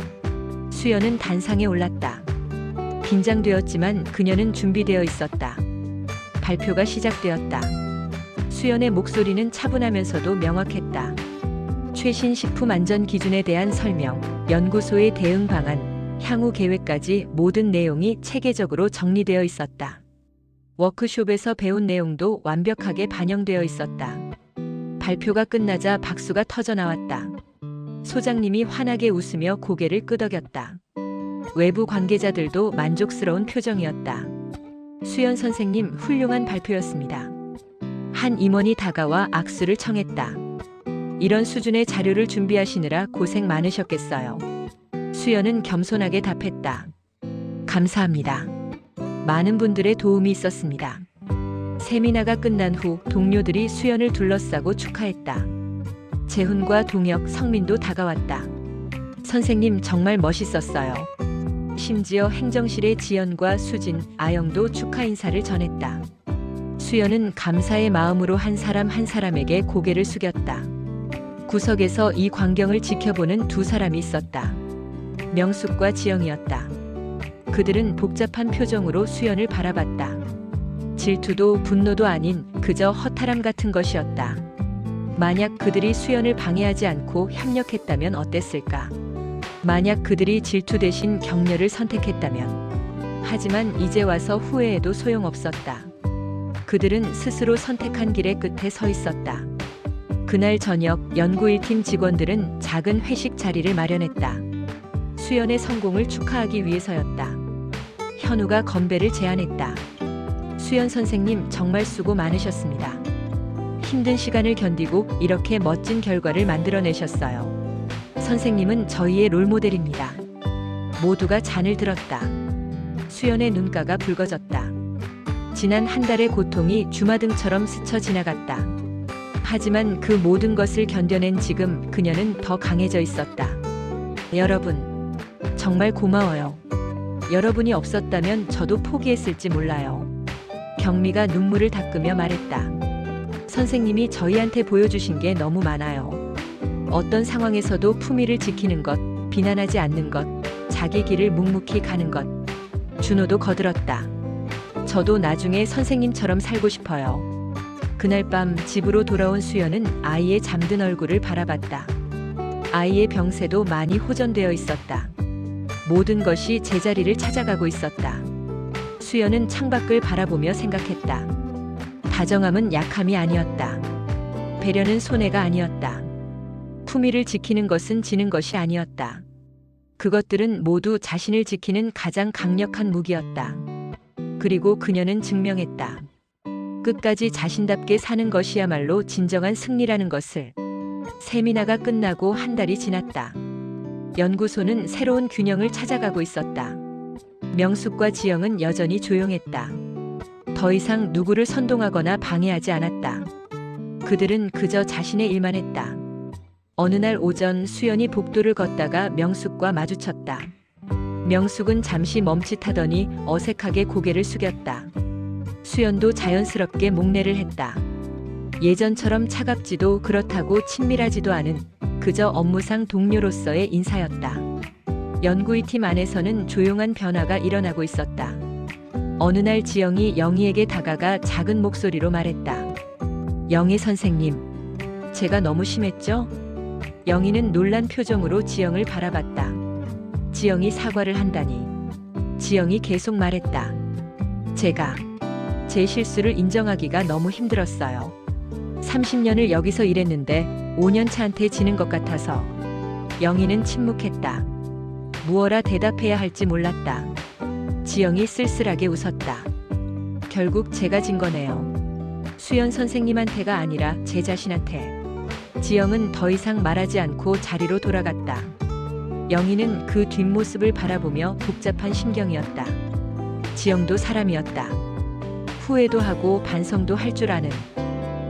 수연은 단상에 올랐다. 긴장되었지만 그녀는 준비되어 있었다. 발표가 시작되었다. 수연의 목소리는 차분하면서도 명확했다. 최신 식품 안전 기준에 대한 설명, 연구소의 대응 방안, 향후 계획까지 모든 내용이 체계적으로 정리되어 있었다. 워크숍에서 배운 내용도 완벽하게 반영되어 있었다. 발표가 끝나자 박수가 터져 나왔다. 소장님이 환하게 웃으며 고개를 끄덕였다. 외부 관계자들도 만족스러운 표정이었다. 수연 선생님 훌륭한 발표였습니다. 한 임원이 다가와 악수를 청했다. 이런 수준의 자료를 준비하시느라 고생 많으셨겠어요. 수연은 겸손하게 답했다. 감사합니다. 많은 분들의 도움이 있었습니다. 세미나가 끝난 후 동료들이 수연을 둘러싸고 축하했다. 재훈과 동혁, 성민도 다가왔다. 선생님 정말 멋있었어요. 심지어 행정실의 지연과 수진, 아영도 축하 인사를 전했다. 수연은 감사의 마음으로 한 사람 한 사람에게 고개를 숙였다. 구석에서 이 광경을 지켜보는 두 사람이 있었다. 명숙과 지영이었다. 그들은 복잡한 표정으로 수연을 바라봤다. 질투도 분노도 아닌 그저 허탈함 같은 것이었다. 만약 그들이 수연을 방해하지 않고 협력했다면 어땠을까? 만약 그들이 질투 대신 격려를 선택했다면. 하지만 이제 와서 후회해도 소용없었다. 그들은 스스로 선택한 길의 끝에 서 있었다. 그날 저녁 연구 1팀 직원들은 작은 회식 자리를 마련했다. 수연의 성공을 축하하기 위해서였다. 현우가 건배를 제안했다. 수연 선생님 정말 수고 많으셨습니다. 힘든 시간을 견디고 이렇게 멋진 결과를 만들어내셨어요. 선생님은 저희의 롤모델입니다. 모두가 잔을 들었다. 수연의 눈가가 붉어졌다. 지난 한 달의 고통이 주마등처럼 스쳐 지나갔다. 하지만 그 모든 것을 견뎌낸 지금 그녀는 더 강해져 있었다. 여러분, 정말 고마워요. 여러분이 없었다면 저도 포기했을지 몰라요. 경미가 눈물을 닦으며 말했다. 선생님이 저희한테 보여주신 게 너무 많아요. 어떤 상황에서도 품위를 지키는 것, 비난하지 않는 것, 자기 길을 묵묵히 가는 것. 준호도 거들었다. 저도 나중에 선생님처럼 살고 싶어요. 그날 밤 집으로 돌아온 수연은 아이의 잠든 얼굴을 바라봤다. 아이의 병세도 많이 호전되어 있었다. 모든 것이 제자리를 찾아가고 있었다. 수연은 창밖을 바라보며 생각했다. 다정함은 약함이 아니었다. 배려는 손해가 아니었다. 품위를 지키는 것은 지는 것이 아니었다. 그것들은 모두 자신을 지키는 가장 강력한 무기였다. 그리고 그녀는 증명했다. 끝까지 자신답게 사는 것이야말로 진정한 승리라는 것을. 세미나가 끝나고 한 달이 지났다. 연구소는 새로운 균형을 찾아가고 있었다. 명숙과 지영은 여전히 조용했다. 더 이상 누구를 선동하거나 방해하지 않았다. 그들은 그저 자신의 일만 했다. 어느 날 오전 수연이 복도를 걷다가 명숙과 마주쳤다. 명숙은 잠시 멈칫하더니 어색하게 고개를 숙였다. 수연도 자연스럽게 목례를 했다. 예전처럼 차갑지도 그렇다고 친밀하지도 않은 그저 업무상 동료로서의 인사였다. 연구위 팀 안에서는 조용한 변화가 일어나고 있었다. 어느 날 지영이 영희에게 다가가 작은 목소리로 말했다. 영희 선생님, 제가 너무 심했죠? 영희는 놀란 표정으로 지영을 바라봤다. 지영이 사과를 한다니. 지영이 계속 말했다. 제가 제 실수를 인정하기가 너무 힘들었어요. 30년을 여기서 일했는데 5년 차한테 지는 것 같아서. 영희는 침묵했다. 무어라 대답해야 할지 몰랐다. 지영이 쓸쓸하게 웃었다. 결국 제가 진 거네요. 수연 선생님한테가 아니라 제 자신한테. 지영은 더 이상 말하지 않고 자리로 돌아갔다. 영희는 그 뒷모습을 바라보며 복잡한 심경이었다. 지영도 사람이었다. 후회도 하고 반성도 할 줄 아는.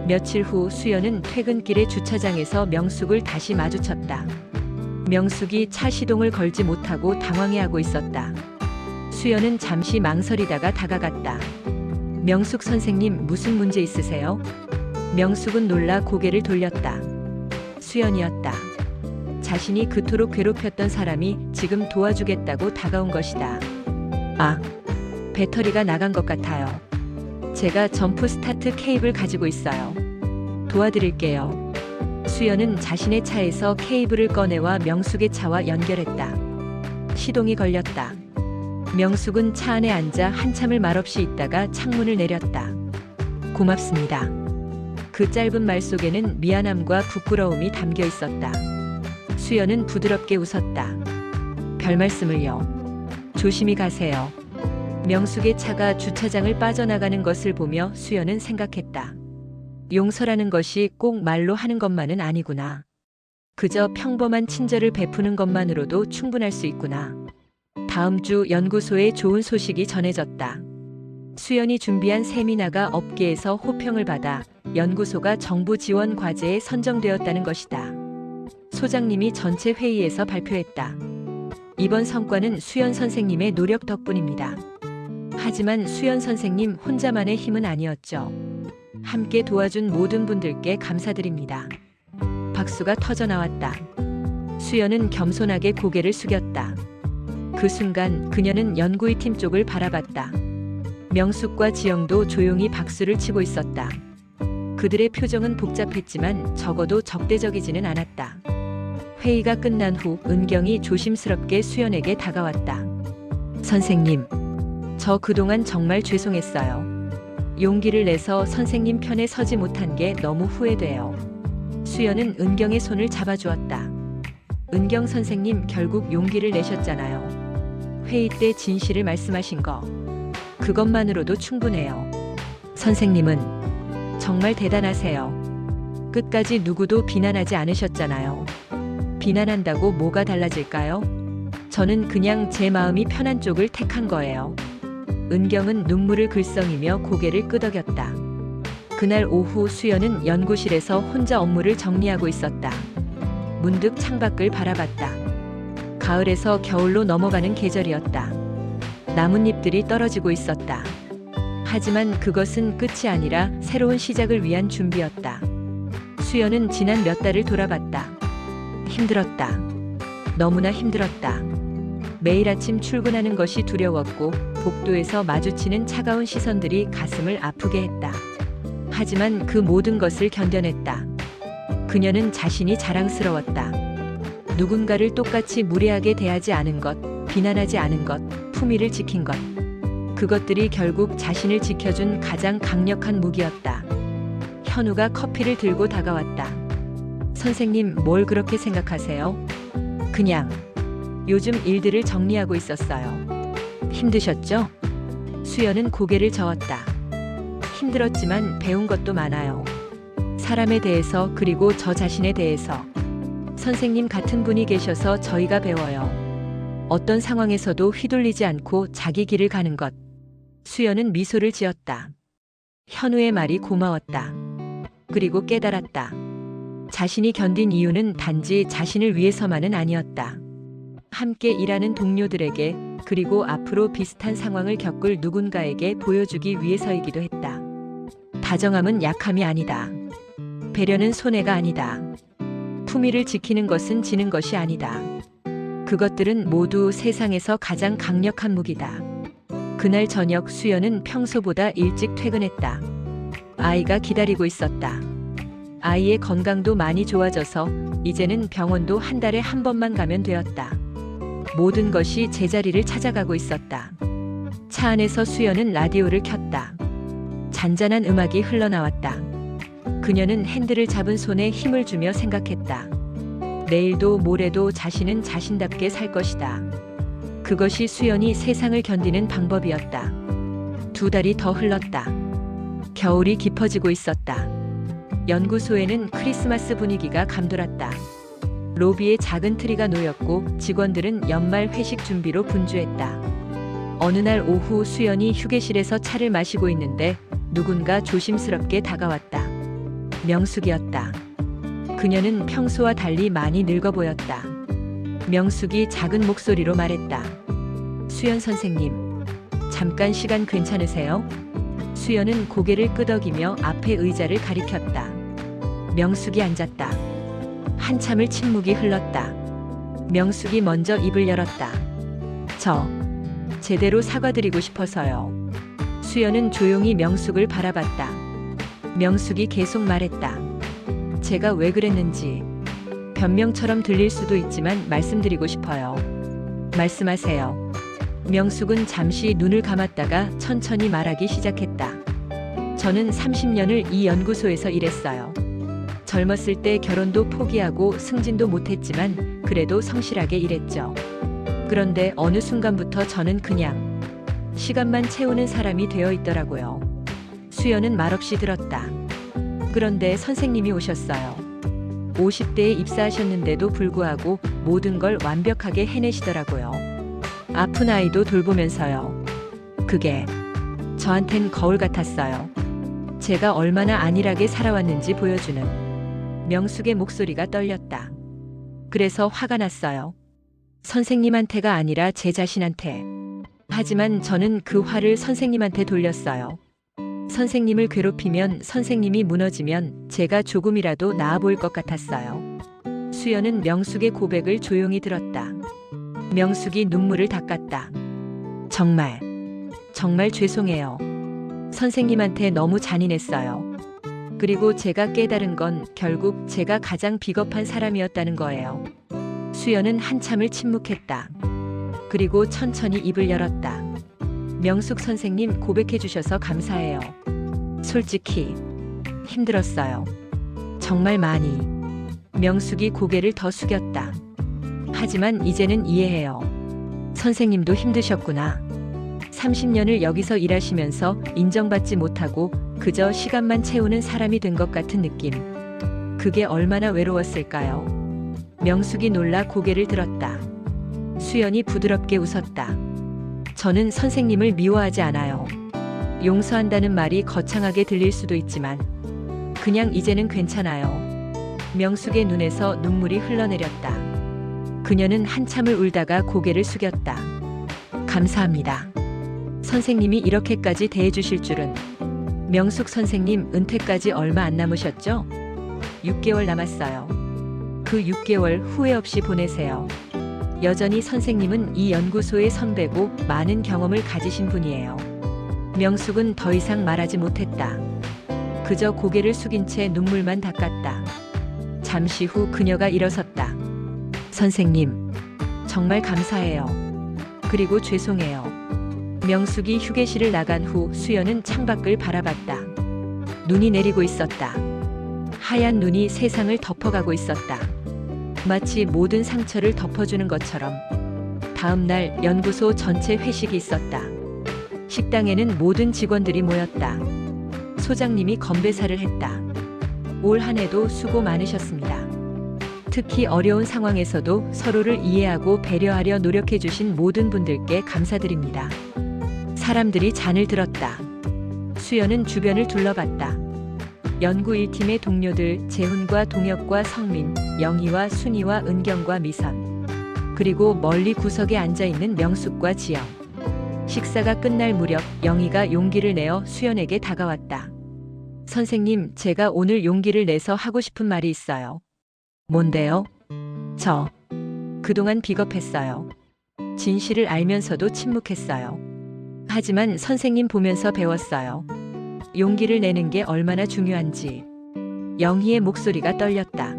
며칠 후 수연은 퇴근길의 주차장에서 명숙을 다시 마주쳤다. 명숙이 차 시동을 걸지 못하고 당황해하고 있었다. 수연은 잠시 망설이다가 다가갔다. 명숙 선생님 무슨 문제 있으세요? 명숙은 놀라 고개를 돌렸다. 수연이었다. 자신이 그토록 괴롭혔던 사람이 지금 도와주겠다고 다가온 것이다. 아, 배터리가 나간 것 같아요. 제가 점프 스타트 케이블 가지고 있어요. 도와드릴게요. 수연은 자신의 차에서 케이블을 꺼내와 명숙의 차와 연결했다. 시동이 걸렸다. 명숙은 차 안에 앉아 한참을 말없이 있다가 창문을 내렸다. 고맙습니다. 그 짧은 말 속에는 미안함과 부끄러움이 담겨 있었다. 수연은 부드럽게 웃었다. 별 말씀을요. 조심히 가세요. 명숙의 차가 주차장을 빠져나가는 것을 보며 수연은 생각했다. 용서라는 것이 꼭 말로 하는 것만은 아니구나. 그저 평범한 친절을 베푸는 것만으로도 충분할 수 있구나. 다음 주 연구소에 좋은 소식이 전해졌다. 수연이 준비한 세미나가 업계에서 호평을 받아 연구소가 정부 지원 과제에 선정되었다는 것이다. 소장님이 전체 회의에서 발표했다. 이번 성과는 수연 선생님의 노력 덕분입니다. 하지만 수연 선생님 혼자만의 힘은 아니었죠. 함께 도와준 모든 분들께 감사드립니다. 박수가 터져 나왔다. 수연은 겸손하게 고개를 숙였다. 그 순간 그녀는 연구의 팀 쪽을 바라봤다. 명숙과 지영도 조용히 박수를 치고 있었다. 그들의 표정은 복잡했지만 적어도 적대적이지는 않았다. 회의가 끝난 후 은경이 조심스럽게 수연에게 다가왔다. 선생님, 저 그동안 정말 죄송했어요. 용기를 내서 선생님 편에 서지 못한 게 너무 후회돼요. 수연은 은경의 손을 잡아주었다. 은경 선생님 결국 용기를 내셨잖아요. 회의 때 진실을 말씀하신 거. 그것만으로도 충분해요. 선생님은 정말 대단하세요. 끝까지 누구도 비난하지 않으셨잖아요. 비난한다고 뭐가 달라질까요? 저는 그냥 제 마음이 편한 쪽을 택한 거예요. 은경은 눈물을 글썽이며 고개를 끄덕였다. 그날 오후 수연은 연구실에서 혼자 업무를 정리하고 있었다. 문득 창밖을 바라봤다. 가을에서 겨울로 넘어가는 계절이었다. 나뭇잎들이 떨어지고 있었다. 하지만 그것은 끝이 아니라 새로운 시작을 위한 준비였다. 수연은 지난 몇 달을 돌아봤다. 힘들었다. 너무나 힘들었다. 매일 아침 출근하는 것이 두려웠고 복도에서 마주치는 차가운 시선들이 가슴을 아프게 했다. 하지만 그 모든 것을 견뎌냈다. 그녀는 자신이 자랑스러웠다. 누군가를 똑같이 무례하게 대하지 않은 것, 비난하지 않은 것, 품위를 지킨 것. 그것들이 결국 자신을 지켜준 가장 강력한 무기였다. 현우가 커피를 들고 다가왔다. 선생님, 뭘 그렇게 생각하세요? 그냥 요즘 일들을 정리하고 있었어요. 힘드셨죠? 수연은 고개를 저었다. 힘들었지만 배운 것도 많아요. 사람에 대해서 그리고 저 자신에 대해서. 선생님 같은 분이 계셔서 저희가 배워요. 어떤 상황에서도 휘둘리지 않고 자기 길을 가는 것. 수연은 미소를 지었다. 현우의 말이 고마웠다. 그리고 깨달았다. 자신이 견딘 이유는 단지 자신을 위해서만은 아니었다. 함께 일하는 동료들에게 그리고 앞으로 비슷한 상황을 겪을 누군가에게 보여주기 위해서이기도 했다. 다정함은 약함이 아니다. 배려는 손해가 아니다. 품위를 지키는 것은 지는 것이 아니다. 그것들은 모두 세상에서 가장 강력한 무기다. 그날 저녁 수연은 평소보다 일찍 퇴근했다. 아이가 기다리고 있었다. 아이의 건강도 많이 좋아져서 이제는 병원도 한 달에 한 번만 가면 되었다. 모든 것이 제자리를 찾아가고 있었다. 차 안에서 수연은 라디오를 켰다. 잔잔한 음악이 흘러나왔다. 그녀는 핸들을 잡은 손에 힘을 주며 생각했다. 내일도 모레도 자신은 자신답게 살 것이다. 그것이 수연이 세상을 견디는 방법이었다. 2달이 더 흘렀다. 겨울이 깊어지고 있었다. 연구소에는 크리스마스 분위기가 감돌았다. 로비에 작은 트리가 놓였고 직원들은 연말 회식 준비로 분주했다. 어느 날 오후 수연이 휴게실에서 차를 마시고 있는데 누군가 조심스럽게 다가왔다. 명숙이었다. 그녀는 평소와 달리 많이 늙어 보였다. 명숙이 작은 목소리로 말했다. 수연 선생님, 잠깐 시간 괜찮으세요? 수연은 고개를 끄덕이며 앞에 의자를 가리켰다. 명숙이 앉았다. 한참을 침묵이 흘렀다. 명숙이 먼저 입을 열었다. 저 제대로 사과드리고 싶어서요. 수연은 조용히 명숙을 바라봤다. 명숙이 계속 말했다. 제가 왜 그랬는지 변명처럼 들릴 수도 있지만 말씀드리고 싶어요. 말씀하세요. 명숙은 잠시 눈을 감았다가 천천히 말하기 시작했다. 저는 30년을 이 연구소에서 일했어요. 젊었을 때 결혼도 포기하고 승진도 못했지만 그래도 성실하게 일했죠. 그런데 어느 순간부터 저는 그냥 시간만 채우는 사람이 되어 있더라고요. 수연은 말없이 들었다. 그런데 선생님이 오셨어요. 50대에 입사하셨는데도 불구하고 모든 걸 완벽하게 해내시더라고요. 아픈 아이도 돌보면서요. 그게 저한텐 거울 같았어요. 제가 얼마나 안일하게 살아왔는지 보여주는. 명숙의 목소리가 떨렸다. 그래서 화가 났어요. 선생님한테가 아니라 제 자신한테. 하지만 저는 그 화를 선생님한테 돌렸어요. 선생님을 괴롭히면, 선생님이 무너지면 제가 조금이라도 나아 보일 것 같았어요. 수연은 명숙의 고백을 조용히 들었다. 명숙이 눈물을 닦았다. 정말 죄송해요. 선생님한테 너무 잔인했어요. 그리고 제가 깨달은 건 결국 제가 가장 비겁한 사람이었다는 거예요. 수연은 한참을 침묵했다. 그리고 천천히 입을 열었다. 명숙 선생님, 고백해 주셔서 감사해요. 솔직히 힘들었어요. 정말 많이. 명숙이 고개를 더 숙였다. 하지만 이제는 이해해요. 선생님도 힘드셨구나. 30년을 여기서 일하시면서 인정받지 못하고 그저 시간만 채우는 사람이 된 것 같은 느낌. 그게 얼마나 외로웠을까요? 명숙이 놀라 고개를 들었다. 수연이 부드럽게 웃었다. 저는 선생님을 미워하지 않아요. 용서한다는 말이 거창하게 들릴 수도 있지만 그냥 이제는 괜찮아요. 명숙의 눈에서 눈물이 흘러내렸다. 그녀는 한참을 울다가 고개를 숙였다. 감사합니다. 선생님이 이렇게까지 대해주실 줄은. 명숙 선생님, 은퇴까지 얼마 안 남으셨죠? 6개월 남았어요. 그 6개월 후회 없이 보내세요. 여전히 선생님은 이 연구소의 선배고 많은 경험을 가지신 분이에요. 명숙은 더 이상 말하지 못했다. 그저 고개를 숙인 채 눈물만 닦았다. 잠시 후 그녀가 일어섰다. 선생님, 정말 감사해요. 그리고 죄송해요. 명숙이 휴게실을 나간 후 수연은 창밖을 바라봤다. 눈이 내리고 있었다. 하얀 눈이 세상을 덮어가고 있었다. 마치 모든 상처를 덮어주는 것처럼. 다음 날 연구소 전체 회식이 있었다. 식당에는 모든 직원들이 모였다. 소장님이 건배사를 했다. 올 한 해도 수고 많으셨습니다. 특히 어려운 상황에서도 서로를 이해하고 배려하려 노력해 주신 모든 분들께 감사드립니다. 사람들이 잔을 들었다. 수연은 주변을 둘러봤다. 연구 1팀의 동료들 재훈과 동혁과 성민, 영희와 순이와 은경과 미선, 그리고 멀리 구석에 앉아있는 명숙과 지영. 식사가 끝날 무렵 영희가 용기를 내어 수연에게 다가왔다. 선생님, 제가 오늘 용기를 내서 하고 싶은 말이 있어요. 뭔데요? 저 그동안 비겁했어요. 진실을 알면서도 침묵했어요. 하지만 선생님 보면서 배웠어요. 용기를 내는 게 얼마나 중요한지. 영희의 목소리가 떨렸다.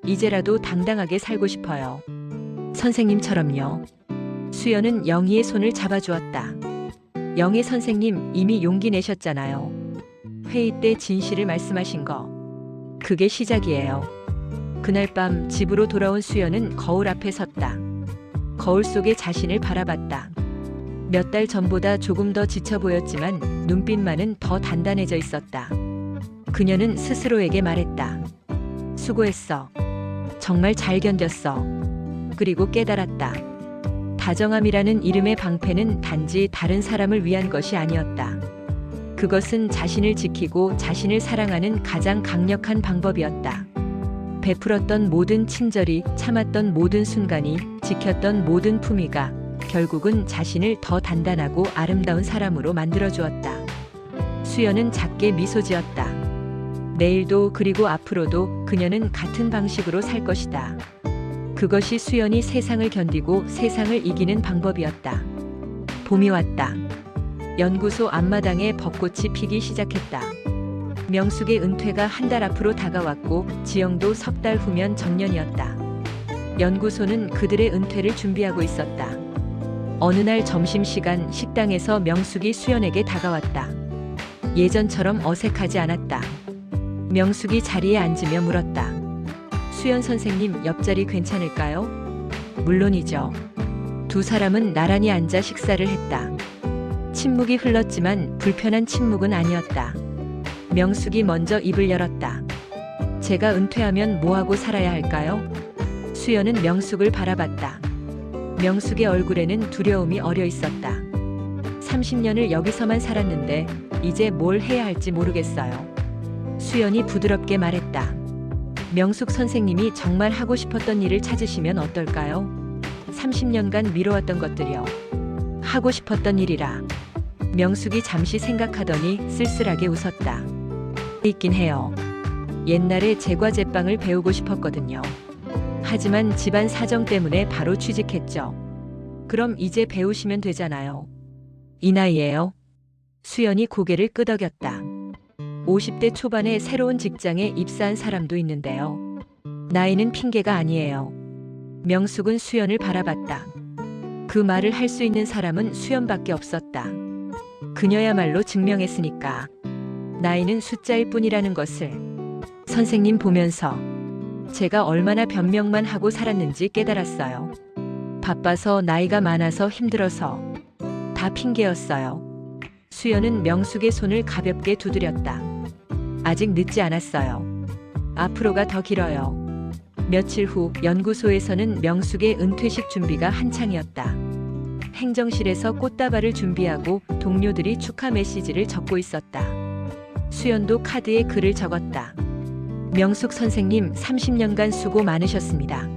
이제라도 당당하게 살고 싶어요. 선생님처럼요. 수연은 영희의 손을 잡아주었다. 영희 선생님, 이미 용기 내셨잖아요. 회의 때 진실을 말씀하신 거. 그게 시작이에요. 그날 밤 집으로 돌아온 수연은 거울 앞에 섰다. 거울 속에 자신을 바라봤다. 몇 달 전보다 조금 더 지쳐 보였지만 눈빛만은 더 단단해져 있었다. 그녀는 스스로에게 말했다. 수고했어. 정말 잘 견뎠어. 그리고 깨달았다. 다정함이라는 이름의 방패는 단지 다른 사람을 위한 것이 아니었다. 그것은 자신을 지키고 자신을 사랑하는 가장 강력한 방법이었다. 베풀었던 모든 친절이, 참았던 모든 순간이, 지켰던 모든 품위가 결국은 자신을 더 단단하고 아름다운 사람으로 만들어주었다. 수연은 작게 미소 지었다. 내일도 그리고 앞으로도 그녀는 같은 방식으로 살 것이다. 그것이 수연이 세상을 견디고 세상을 이기는 방법이었다. 봄이 왔다. 연구소 앞마당에 벚꽃이 피기 시작했다. 명숙의 은퇴가 한 달 앞으로 다가왔고 지영도 석 달 후면 정년이었다. 연구소는 그들의 은퇴를 준비하고 있었다. 어느 날 점심시간 식당에서 명숙이 수연에게 다가왔다. 예전처럼 어색하지 않았다. 명숙이 자리에 앉으며 물었다. 수연 선생님, 옆자리 괜찮을까요? 물론이죠. 두 사람은 나란히 앉아 식사를 했다. 침묵이 흘렀지만 불편한 침묵은 아니었다. 명숙이 먼저 입을 열었다. 제가 은퇴하면 뭐하고 살아야 할까요? 수연은 명숙을 바라봤다. 명숙의 얼굴에는 두려움이 어려 있었다. 30년을 여기서만 살았는데 이제 뭘 해야 할지 모르겠어요. 수연이 부드럽게 말했다. 명숙 선생님이 정말 하고 싶었던 일을 찾으시면 어떨까요? 30년간 미뤄왔던 것들이요. 하고 싶었던 일이라. 명숙이 잠시 생각하더니 쓸쓸하게 웃었다. 있긴 해요. 옛날에 제과 제빵을 배우고 싶었거든요. 하지만 집안 사정 때문에 바로 취직했죠. 그럼 이제 배우시면 되잖아요. 이 나이에요? 수연이 고개를 끄덕였다. 50대 초반에 새로운 직장에 입사한 사람도 있는데요. 나이는 핑계가 아니에요. 명숙은 수연을 바라봤다. 그 말을 할 수 있는 사람은 수연밖에 없었다. 그녀야말로 증명했으니까. 나이는 숫자일 뿐이라는 것을. 선생님 보면서 제가 얼마나 변명만 하고 살았는지 깨달았어요. 바빠서, 나이가 많아서, 힘들어서. 다 핑계였어요. 수연은 명숙의 손을 가볍게 두드렸다. 아직 늦지 않았어요. 앞으로가 더 길어요. 며칠 후 연구소에서는 명숙의 은퇴식 준비가 한창이었다. 행정실에서 꽃다발을 준비하고 동료들이 축하 메시지를 적고 있었다. 수연도 카드에 글을 적었다. 명숙 선생님, 30년간 수고 많으셨습니다.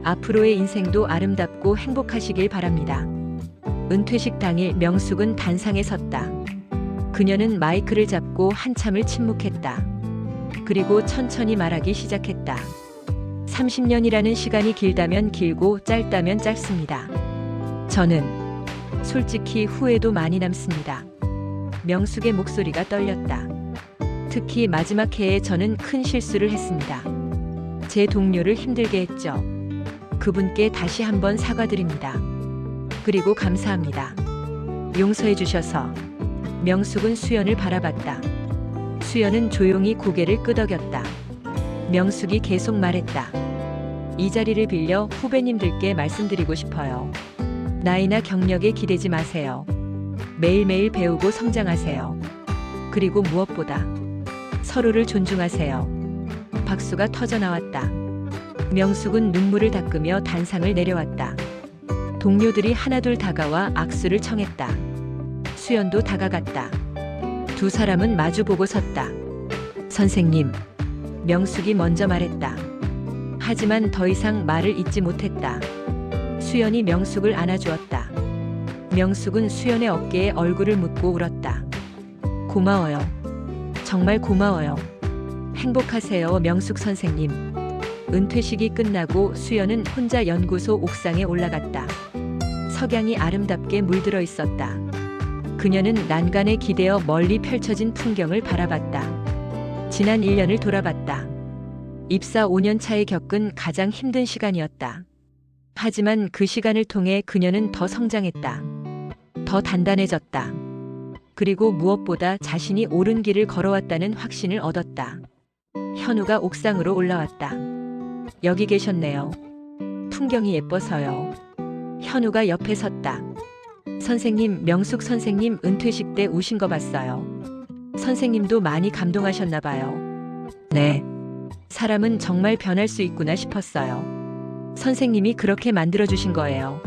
앞으로의 인생도 아름답고 행복하시길 바랍니다. 은퇴식 당일 명숙은 단상에 섰다. 그녀는 마이크를 잡고 한참을 침묵했다. 그리고 천천히 말하기 시작했다. 30년이라는 시간이 길다면 길고 짧다면 짧습니다. 저는 솔직히 후회도 많이 남습니다. 명숙의 목소리가 떨렸다. 특히 마지막 해에 저는 큰 실수를 했습니다. 제 동료를 힘들게 했죠. 그분께 다시 한번 사과드립니다. 그리고 감사합니다. 용서해 주셔서. 명숙은 수연을 바라봤다. 수연은 조용히 고개를 끄덕였다. 명숙이 계속 말했다. 이 자리를 빌려 후배님들께 말씀드리고 싶어요. 나이나 경력에 기대지 마세요. 매일매일 배우고 성장하세요. 그리고 무엇보다 서로를 존중하세요. 박수가 터져 나왔다. 명숙은 눈물을 닦으며 단상을 내려왔다. 동료들이 하나둘 다가와 악수를 청했다. 수연도 다가갔다. 두 사람은 마주보고 섰다. 선생님, 명숙이 먼저 말했다. 하지만 더 이상 말을 잇지 못했다. 수연이 명숙을 안아주었다. 명숙은 수연의 어깨에 얼굴을 묻고 울었다. 고마워요. 정말 고마워요. 행복하세요, 명숙 선생님. 은퇴식이 끝나고 수연은 혼자 연구소 옥상에 올라갔다. 석양이 아름답게 물들어 있었다. 그녀는 난간에 기대어 멀리 펼쳐진 풍경을 바라봤다. 지난 1년을 돌아봤다. 입사 5년 차에 겪은 가장 힘든 시간이었다. 하지만 그 시간을 통해 그녀는 더 성장했다. 더 단단해졌다. 그리고 무엇보다 자신이 옳은 길을 걸어왔다는 확신을 얻었다. 현우가 옥상으로 올라왔다. 여기 계셨네요. 풍경이 예뻐서요. 현우가 옆에 섰다. 선생님, 명숙 선생님 은퇴식 때 우신 거 봤어요. 선생님도 많이 감동하셨나 봐요. 네. 사람은 정말 변할 수 있구나 싶었어요. 선생님이 그렇게 만들어주신 거예요.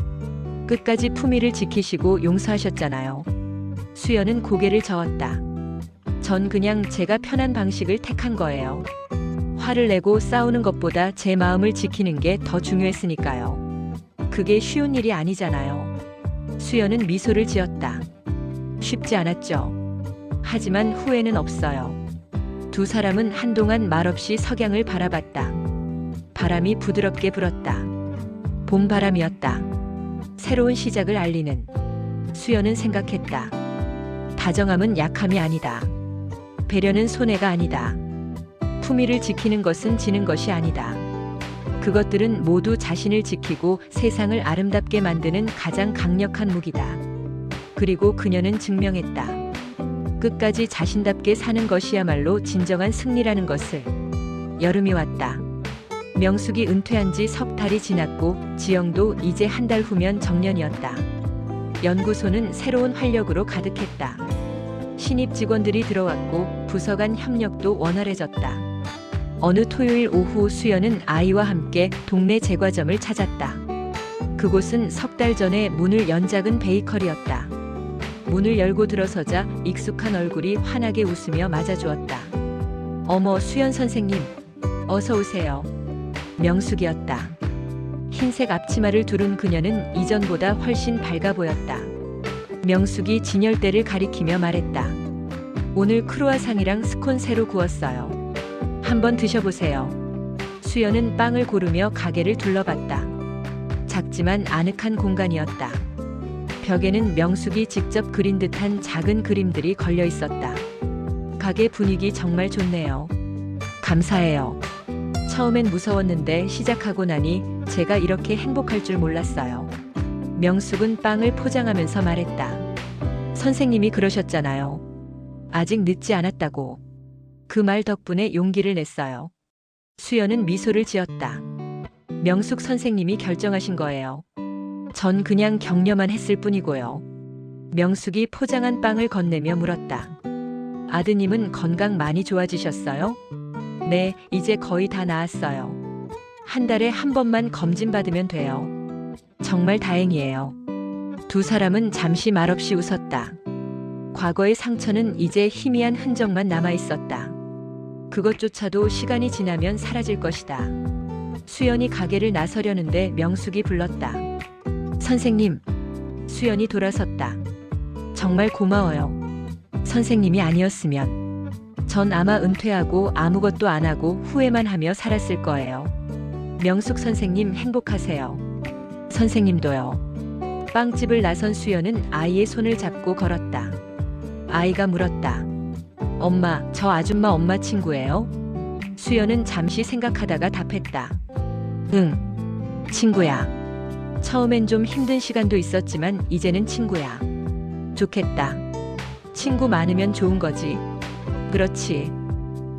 끝까지 품위를 지키시고 용서하셨잖아요. 수연은 고개를 저었다. 전 그냥 제가 편한 방식을 택한 거예요. 화를 내고 싸우는 것보다 제 마음을 지키는 게 더 중요했으니까요. 그게 쉬운 일이 아니잖아요. 수연은 미소를 지었다. 쉽지 않았죠. 하지만 후회는 없어요. 두 사람은 한동안 말없이 석양을 바라봤다. 바람이 부드럽게 불었다. 봄바람이었다. 새로운 시작을 알리는. 수연은 생각했다. 다정함은 약함이 아니다. 배려는 손해가 아니다. 품위를 지키는 것은 지는 것이 아니다. 그것들은 모두 자신을 지키고 세상을 아름답게 만드는 가장 강력한 무기다. 그리고 그녀는 증명했다. 끝까지 자신답게 사는 것이야말로 진정한 승리라는 것을. 여름이 왔다. 명숙이 은퇴한 지 석 달이 지났고 지영도 이제 한 달 후면 정년이었다. 연구소는 새로운 활력으로 가득했다. 신입 직원들이 들어왔고 부서 간 협력도 원활해졌다. 어느 토요일 오후 수연은 아이와 함께 동네 제과점을 찾았다. 그곳은 석 달 전에 문을 연 작은 베이커리였다. 문을 열고 들어서자 익숙한 얼굴이 환하게 웃으며 맞아주었다. 어머, 수연 선생님. 어서 오세요. 명숙이었다. 흰색 앞치마를 두른 그녀는 이전보다 훨씬 밝아 보였다. 명숙이 진열대를 가리키며 말했다. 오늘 크루아상이랑 스콘 새로 구웠어요. 한번 드셔보세요. 수연은 빵을 고르며 가게를 둘러봤다. 작지만 아늑한 공간이었다. 벽에는 명숙이 직접 그린 듯한 작은 그림들이 걸려 있었다. 가게 분위기 정말 좋네요. 감사해요. 처음엔 무서웠는데 시작하고 나니 제가 이렇게 행복할 줄 몰랐어요. 명숙은 빵을 포장하면서 말했다. 선생님이 그러셨잖아요. 아직 늦지 않았다고. 그 말 덕분에 용기를 냈어요. 수연은 미소를 지었다. 명숙 선생님이 결정하신 거예요. 전 그냥 격려만 했을 뿐이고요. 명숙이 포장한 빵을 건네며 물었다. 아드님은 건강 많이 좋아지셨어요? 네, 이제 거의 다 나았어요. 한 달에 한 번만 검진 받으면 돼요. 정말 다행이에요. 두 사람은 잠시 말없이 웃었다. 과거의 상처는 이제 희미한 흔적만 남아 있었다. 그것조차도 시간이 지나면 사라질 것이다. 수연이 가게를 나서려는데 명숙이 불렀다. 선생님. 수연이 돌아섰다. 정말 고마워요. 선생님이 아니었으면 전 아마 은퇴하고 아무것도 안 하고 후회만 하며 살았을 거예요. 명숙 선생님 행복하세요. 선생님도요. 빵집을 나선 수연은 아이의 손을 잡고 걸었다. 아이가 물었다. 엄마, 저 아줌마 엄마 친구예요? 수연은 잠시 생각하다가 답했다. 응, 친구야. 처음엔 좀 힘든 시간도 있었지만 이제는 친구야. 좋겠다. 친구 많으면 좋은 거지. 그렇지.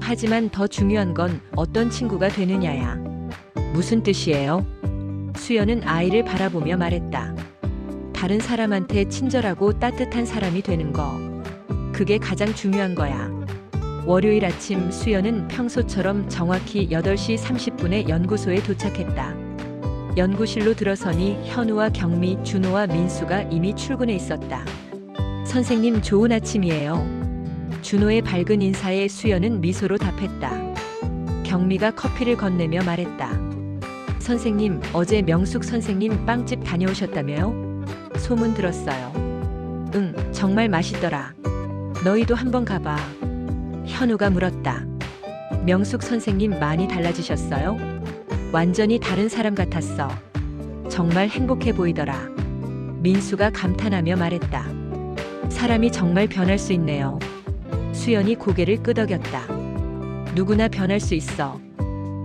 하지만 더 중요한 건 어떤 친구가 되느냐야. 무슨 뜻이에요? 수연은 아이를 바라보며 말했다. 다른 사람한테 친절하고 따뜻한 사람이 되는 거. 그게 가장 중요한 거야. 월요일 아침 수연은 평소처럼 정확히 8시 30분에 연구소에 도착했다. 연구실로 들어서니 현우와 경미, 준호와 민수가 이미 출근해 있었다. 선생님 좋은 아침이에요. 준호의 밝은 인사에 수연은 미소로 답했다. 경미가 커피를 건네며 말했다. 선생님, 어제 명숙 선생님 빵집 다녀오셨다며요? 소문 들었어요. 응, 정말 맛있더라. 너희도 한번 가봐. 현우가 물었다. 명숙 선생님 많이 달라지셨어요? 완전히 다른 사람 같았어. 정말 행복해 보이더라. 민수가 감탄하며 말했다. 사람이 정말 변할 수 있네요. 수연이 고개를 끄덕였다. 누구나 변할 수 있어.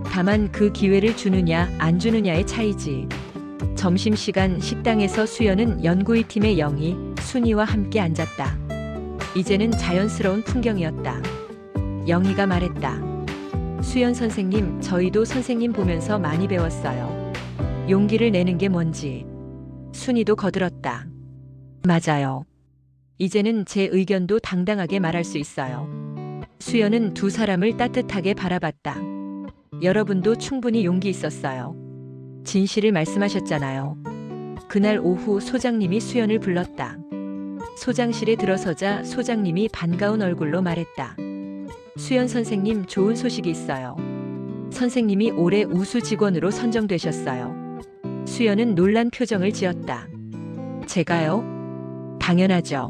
다만 그 기회를 주느냐 안 주느냐의 차이지. 점심시간 식당에서 수연은 연구위 팀의 영희, 순이와 함께 앉았다. 이제는 자연스러운 풍경이었다. 영희가 말했다. 수연 선생님, 저희도 선생님 보면서 많이 배웠어요. 용기를 내는 게 뭔지. 순이도 거들었다. 맞아요. 이제는 제 의견도 당당하게 말할 수 있어요. 수연은 두 사람을 따뜻하게 바라봤다. 여러분도 충분히 용기 있었어요. 진실을 말씀하셨잖아요. 그날 오후 소장님이 수연을 불렀다. 소장실에 들어서자 소장님이 반가운 얼굴로 말했다. 수연 선생님 좋은 소식이 있어요. 선생님이 올해 우수 직원으로 선정되셨어요. 수연은 놀란 표정을 지었다. 제가요? 당연하죠.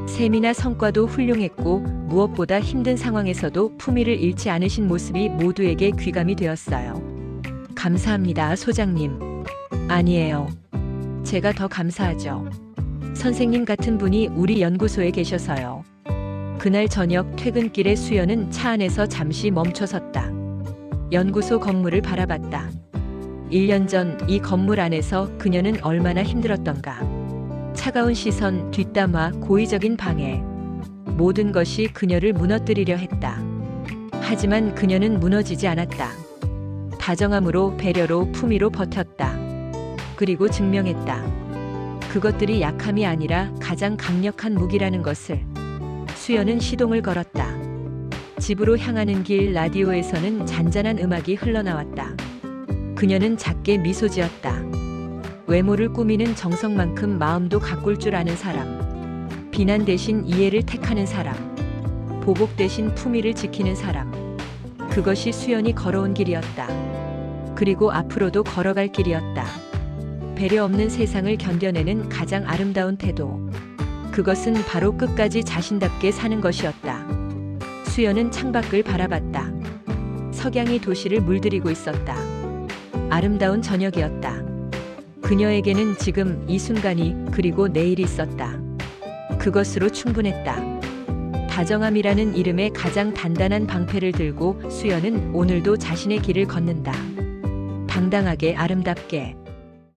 셈이나 성과도 훌륭했고 무엇보다 힘든 상황에서도 품위를 잃지 않으신 모습이 모두에게 귀감이 되었어요. 감사합니다, 소장님. 아니에요. 제가 더 감사하죠. 선생님 같은 분이 우리 연구소에 계셔서요. 그날 저녁 퇴근길에 수연은 차 안에서 잠시 멈춰섰다. 연구소 건물을 바라봤다. 1년 전 이 건물 안에서 그녀는 얼마나 힘들었던가. 차가운 시선, 뒷담화, 고의적인 방해. 모든 것이 그녀를 무너뜨리려 했다. 하지만 그녀는 무너지지 않았다. 다정함으로, 배려로, 품위로 버텼다. 그리고 증명했다. 그것들이 약함이 아니라 가장 강력한 무기라는 것을. 수연은 시동을 걸었다. 집으로 향하는 길 라디오에서는 잔잔한 음악이 흘러나왔다. 그녀는 작게 미소 지었다. 외모를 꾸미는 정성만큼 마음도 가꿀 줄 아는 사람. 비난 대신 이해를 택하는 사람. 보복 대신 품위를 지키는 사람. 그것이 수연이 걸어온 길이었다. 그리고 앞으로도 걸어갈 길이었다. 배려 없는 세상을 견뎌내는 가장 아름다운 태도. 그것은 바로 끝까지 자신답게 사는 것이었다. 수연은 창밖을 바라봤다. 석양이 도시를 물들이고 있었다. 아름다운 저녁이었다. 그녀에게는 지금 이 순간이 그리고 내일이 있었다. 그것으로 충분했다. 다정함이라는 이름의 가장 단단한 방패를 들고 수연은 오늘도 자신의 길을 걷는다. 당당하게 아름답게.